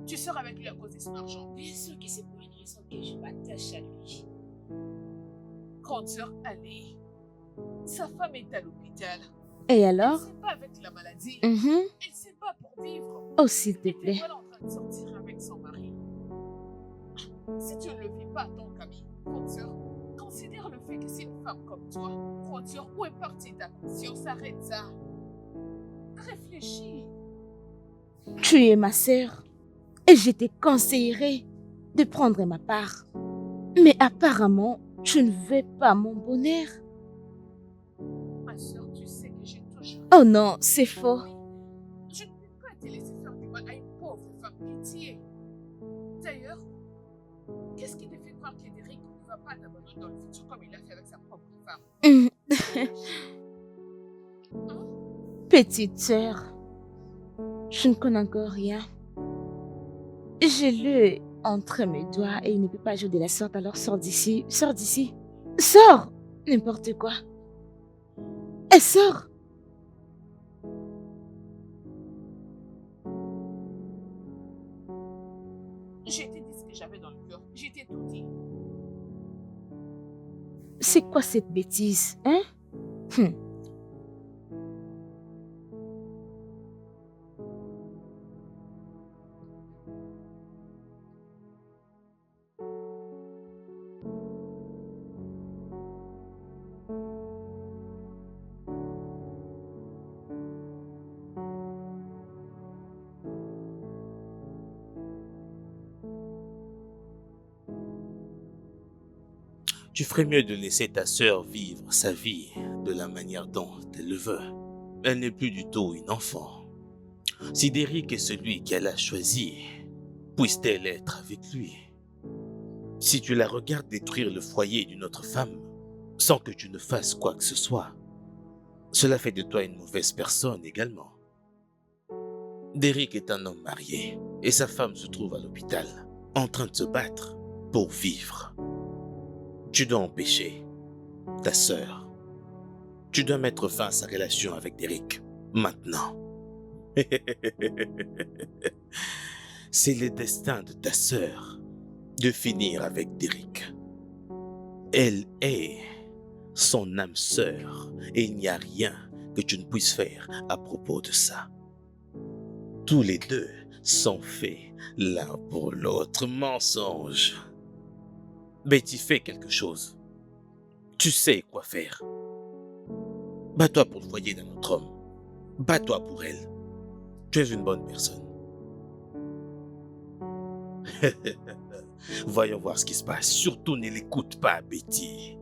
Tu sors avec lui à cause de son argent. Bien sûr que c'est pour une raison que je m'attache à lui. Grande sœur Ali, sa femme est à l'hôpital. Et alors? Elle ne pas avec la maladie. Mhm. Elle se bat pour vivre. Oh, s'il te Et plaît. voilà en train de sortir avec son mari. Si tu ne le vis pas, donc ami, grande sœur, considère le fait que c'est une femme comme toi. Grande sœur, où est partie ta conscience? Arrête ça. Réfléchis. Tu es ma sœur et je te conseillerais de prendre ma part. Mais apparemment, tu ne veux pas mon bonheur. Ma sœur, tu sais que j'ai toujours... Oh non, c'est faux. Je ne peux pas te laisser faire du mal à une pauvre femme. Pitié. D'ailleurs, qu'est-ce qui te fait croire qu'Eric ne va pas t'abandonner dans le futur comme il a fait avec sa propre femme? Petite sœur, je ne connais encore rien. Je l'ai entre mes doigts et il ne peut pas jouer de la sorte, alors sors d'ici, sors d'ici. Sors! N'importe quoi. Et sors! J'ai été dit ce que j'avais dans le cœur. J'ai été tout dit. C'est quoi cette bêtise, hein? Tu ferais mieux de laisser ta sœur vivre sa vie de la manière dont elle le veut. Elle n'est plus du tout une enfant. Si Derrick est celui qu'elle a choisi, puisse-t-elle être avec lui? Si tu la regardes détruire le foyer d'une autre femme, sans que tu ne fasses quoi que ce soit, cela fait de toi une mauvaise personne également. Derrick est un homme marié et sa femme se trouve à l'hôpital, en train de se battre pour vivre. Tu dois empêcher ta sœur. Tu dois mettre fin à sa relation avec Derrick, maintenant. C'est le destin de ta sœur de finir avec Derrick. Elle est son âme sœur et il n'y a rien que tu ne puisses faire à propos de ça. Tous les deux sont faits l'un pour l'autre. Mensonge. Betty, fais quelque chose. Tu sais quoi faire. Bats-toi pour le foyer d'un autre homme. Bats-toi pour elle. Tu es une bonne personne. Voyons voir ce qui se passe. Surtout ne l'écoute pas, Betty.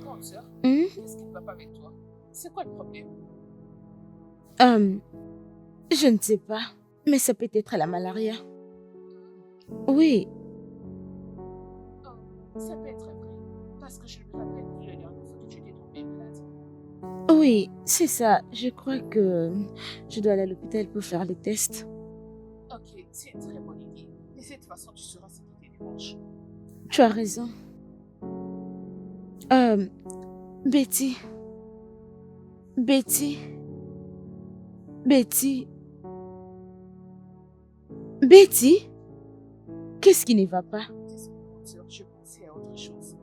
Grande sœur, Hmm? qu'est-ce qui ne va pas avec toi? C'est quoi le problème? Je ne sais pas, mais ça peut être la malaria. Oui, Oh, ça peut être vrai. Parce que je me rappelle plus la dernière fois que tu étais tombée malade. oui, c'est ça. Je crois que je dois aller à l'hôpital pour faire les tests. Ok, c'est une très bonne idée. De cette façon, tu sauras ce qui te dérange. Tu as raison. Betty. Betty. Betty. Betty? Qu'est-ce qui ne va pas? Désolée, grande sœur, je pensais à autre chose.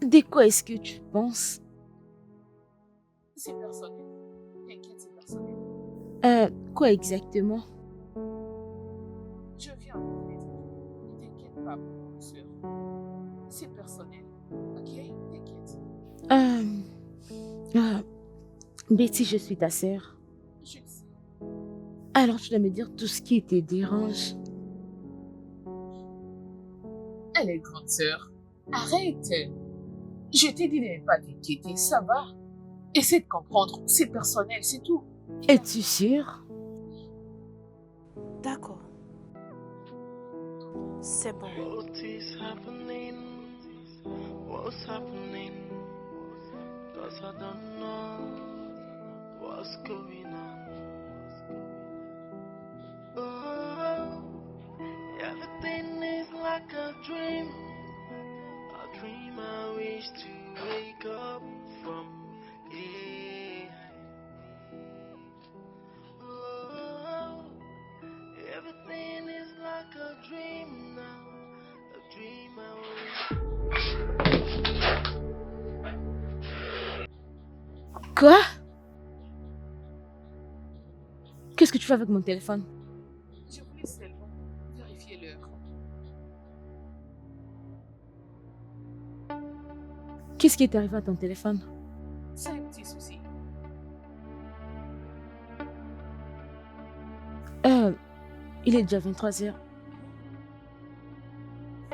De quoi est-ce que tu penses? C'est personnel. T'inquiète, c'est personnel. Quoi exactement? Je viens de te le dire. Ne t'inquiète pas, grande sœur. C'est personnel. Ok? T'inquiète. Betty, je suis ta sœur. Je le sais. Alors tu dois me dire tout ce qui te dérange. Allez, grande sœur. Arrête. Je t'ai dit de ne pas t'inquiéter, ça va. Essaie de comprendre, c'est personnel, c'est tout. Es-tu sûr? D'accord. C'est bon. What is happening? What's happening? 'Cause I don't know what's going on. Oh, everything is like a dream I wish to wake up from. Yeah. Oh, everything is like a dream now, a dream I wish. Quoi? Qu'est-ce que tu fais avec mon téléphone? Je voulais seulement vérifier l'heure. Qu'est-ce qui est arrivé à ton téléphone? C'est un petit souci. Il est déjà 23h.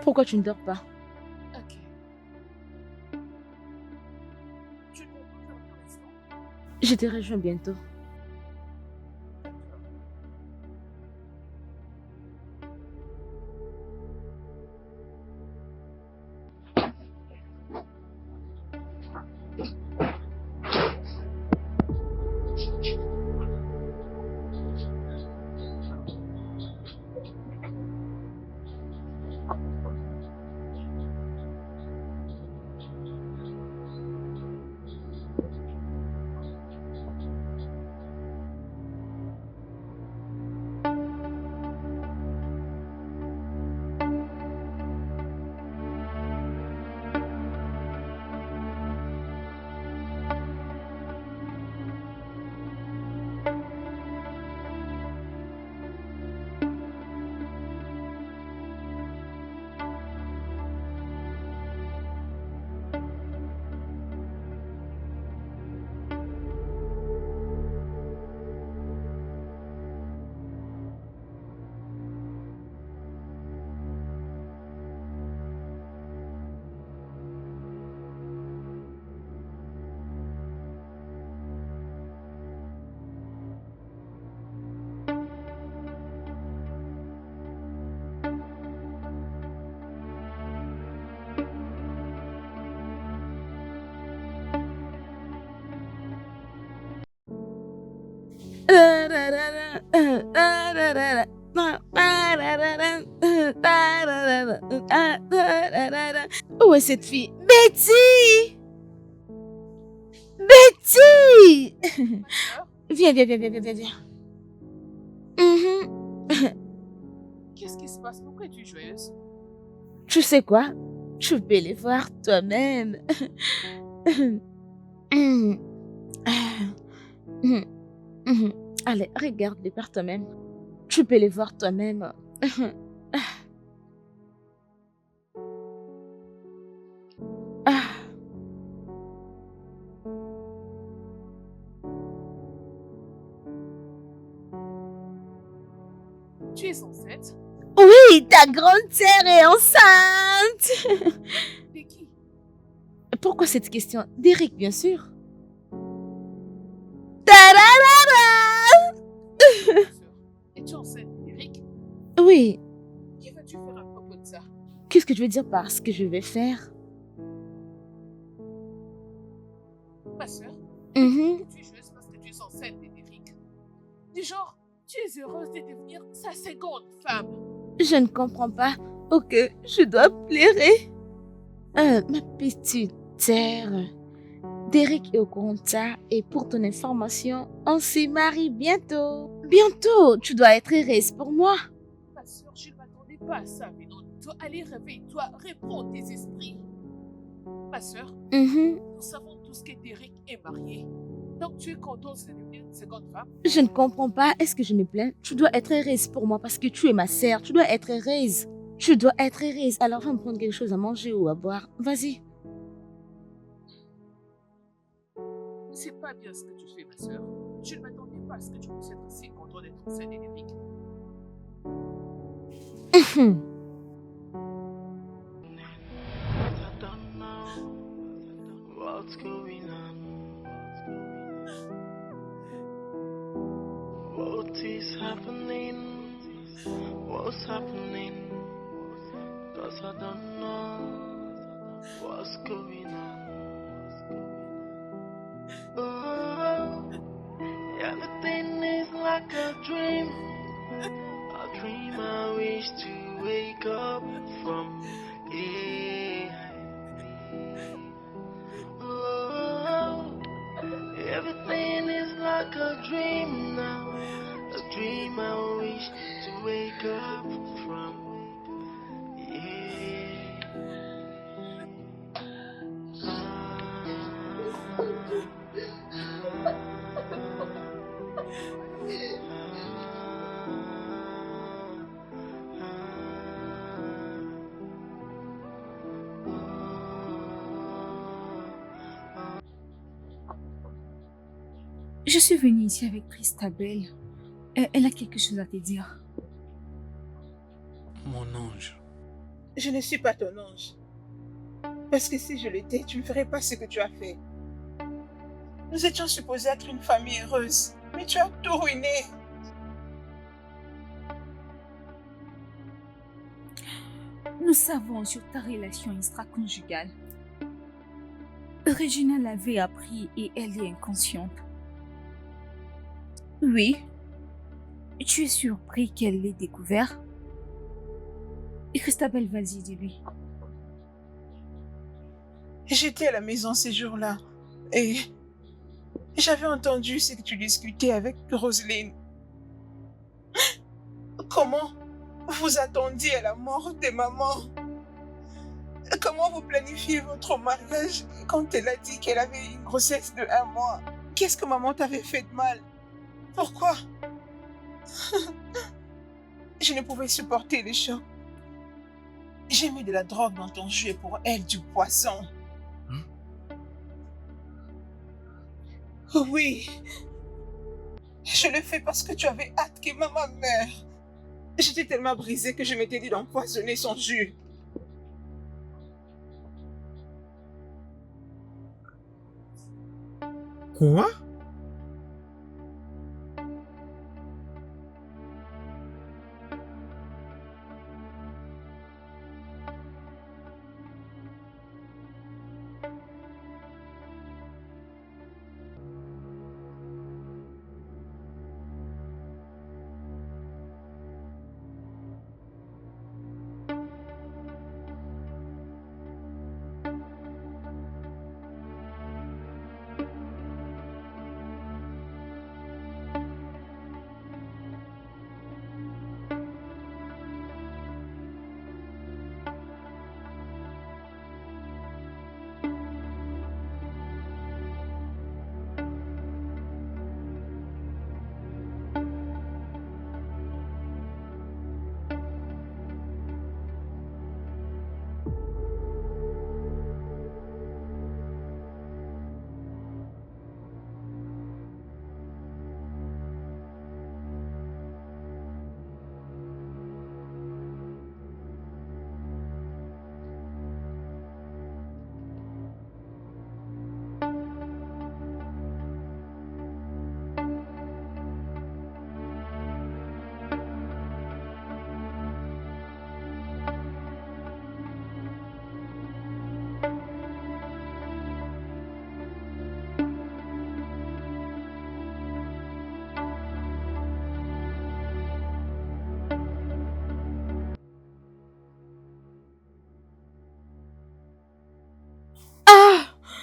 Pourquoi tu ne dors pas? Ok. Tu ne comprends pas pour l'instant? Je te rejoins bientôt. Où est cette fille? Betty! Betty! Viens, viens, viens, viens, viens, viens. Qu'est-ce qui se passe? Pourquoi es-tu joyeuse? Tu sais quoi? Tu peux les voir toi-même. Allez, regarde-les par toi-même. Tu peux les voir toi-même. Tu es enceinte? Oui, ta grande sœur est enceinte. De qui? Pourquoi cette question? D'Eric, bien sûr. Es-tu enceinte, Eric? Oui. Que vas-tu faire à propos de ça? Qu'est-ce que je veux dire par ce que je vais faire? Ma soeur, tu es joueuse parce que tu es enceinte d'Eric. Du genre, tu es heureuse de devenir sa seconde femme. Je ne comprends pas. Ok, je dois pleurer. Ma petite sœur, Derek est au courant de ça et pour ton information, on se marie bientôt. Bientôt, tu dois être heureuse pour moi. Ma soeur, je ne m'attendais pas à ça, mais non, toi, allez, réveille-toi, réponds tes esprits. Ma soeur, nous savons tous que Derek est marié. Donc tu es contente de devenir une seconde femme? Je ne comprends pas. Est-ce que je me plains? Tu dois être heureuse pour moi parce que tu es ma sœur. Tu dois être heureuse. Tu dois être heureuse. Alors va me prendre quelque chose à manger ou à boire. Vas-y. C'est pas bien ce que tu fais, ma soeur. Je ne m'attendais pas à ce que tu puisses être si contente d'être enceinte d'Eric. what's happening, 'cause I don't know what's going on. Oh, everything is like a dream I wish to wake up from. Yeah. Oh, everything is like a dream now, a dream I wish to wake up from. Yeah. Je suis venue ici avec Christabel. Elle a quelque chose à te dire. Mon ange. Je ne suis pas ton ange. Parce que si je l'étais, tu ne ferais pas ce que tu as fait. Nous étions supposés être une famille heureuse, mais tu as tout ruiné. Nous savons sur ta relation extra-conjugale. Regina l'avait appris et elle est inconsciente. Oui. Tu es surpris qu'elle l'ait découvert? Et Christabel, vas-y, dis-lui. J'étais à la maison ces jours-là et j'avais entendu ce que tu discutais avec Roselyne. Comment vous attendiez à la mort de maman? Comment vous planifiez votre mariage quand elle a dit qu'elle avait une grossesse de 1 mois? Qu'est-ce que maman t'avait fait de mal? Pourquoi? Je ne pouvais supporter les chocs. J'ai mis de la drogue dans ton jus et pour elle du poisson. Oui. Je le fais parce que tu avais hâte que maman meure. J'étais tellement brisée que je m'étais dit d'empoisonner son jus. Quoi?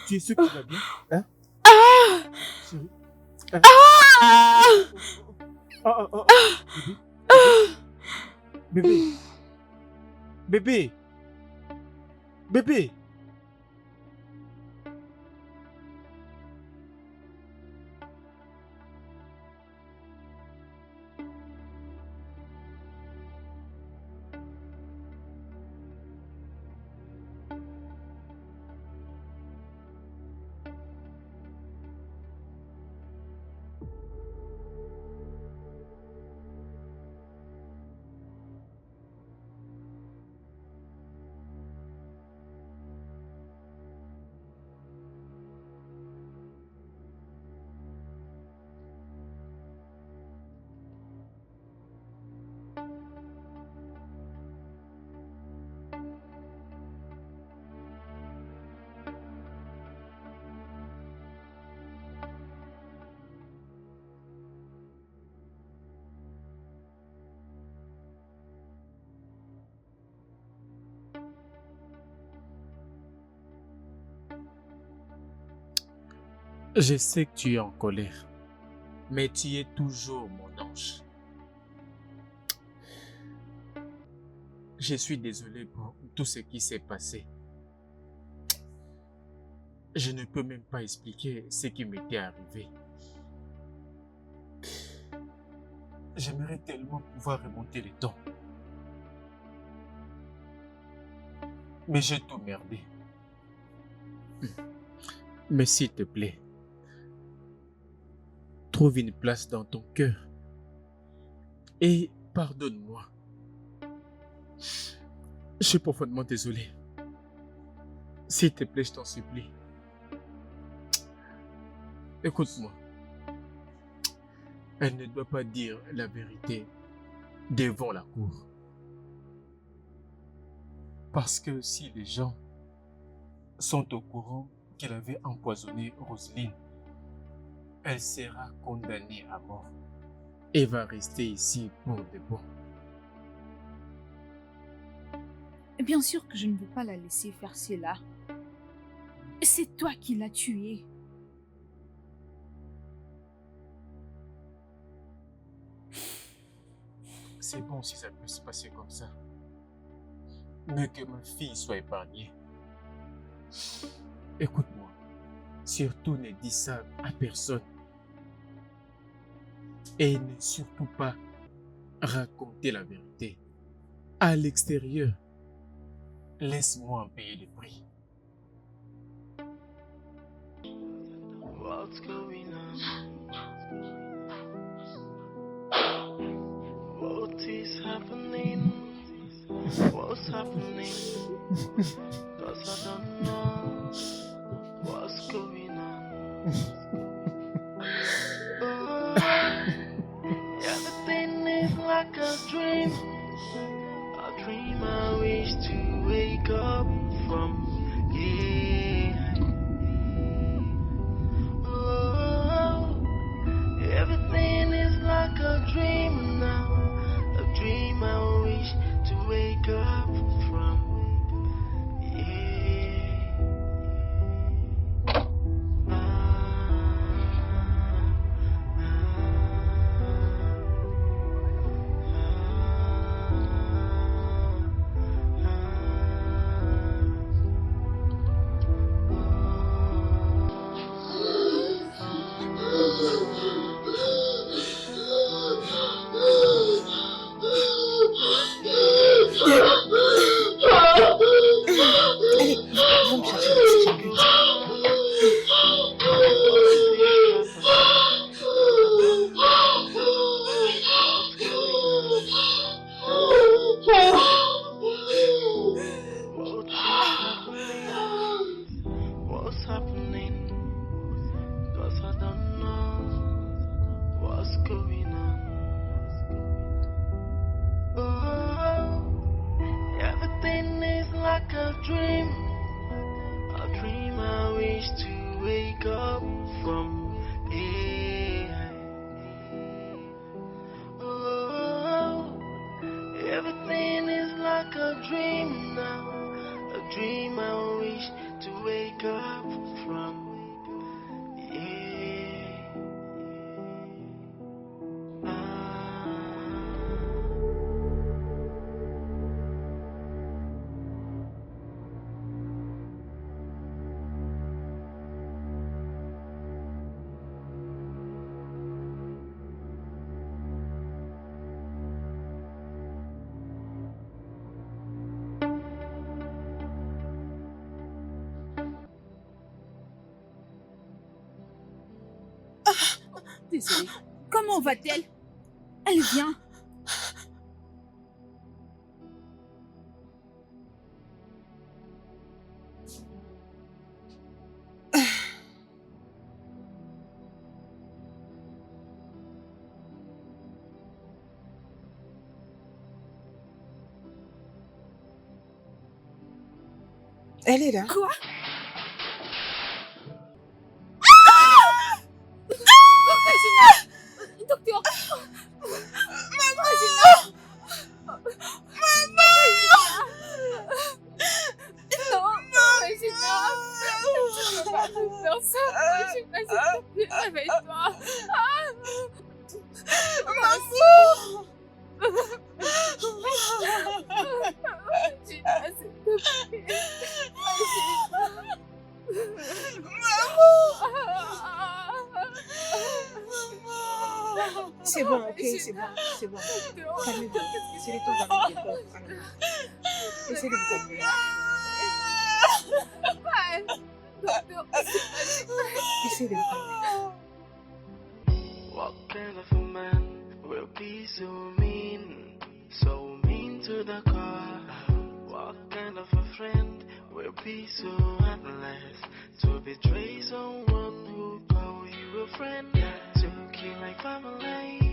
Tu es sûr que tu vas bien? Hein? Chérie. Hein? Bébé. Bébé. Bébé. Je sais que tu es en colère, mais tu es toujours mon ange. Je suis désolé pour tout ce qui s'est passé. Je ne peux même pas expliquer ce qui m'était arrivé. J'aimerais tellement pouvoir remonter le temps. Mais j'ai tout merdé. Mais s'il te plaît, trouve une place dans ton cœur et pardonne-moi. Je suis profondément désolé. S'il te plaît, je t'en supplie. Écoute-moi. Elle ne doit pas dire la vérité devant la cour. Parce que si les gens sont au courant qu'elle avait empoisonné Roselyne, elle sera condamnée à mort et va rester ici pour de bon. Bien sûr que je ne veux pas la laisser faire cela. C'est toi qui l'as tuée. C'est bon si ça peut se passer comme ça. Mais que ma fille soit épargnée. Écoute-moi. Surtout ne dis ça à personne. Et ne surtout pas raconter la vérité. À l'extérieur. Laisse-moi en payer le prix. What's going on? What is happening? What's happening? 'Cause I don't know what's going on. Everything is like a dream I wish to wake up from. Yeah. Oh, everything is like a dream now. A dream I wish to wake up from. Yeah. What's happening? 'Cause I don't know what's going on. Oh, everything is like a dream I wish to wake up from. Yeah. Oh, everything is like a dream now. A dream I wish to wake up from. Yeah. Désolée. Comment va-t-elle? Elle vient. Elle est là. Quoi? Docteur! Maman! Non, Régina! Tu ne peux pas me faire ça, Régina, s'il Gina, s'il te plaît. C'est bon, ok, c'est bon, c'est bon. Calmez-vous. C'est le temps d'amener des corps. Essayez de vous calmer. Essayez de vous calmer. What kind of a man will be so mean to the core? What kind of a friend will be so heartless to betray someone who call you a friend, to kill like family?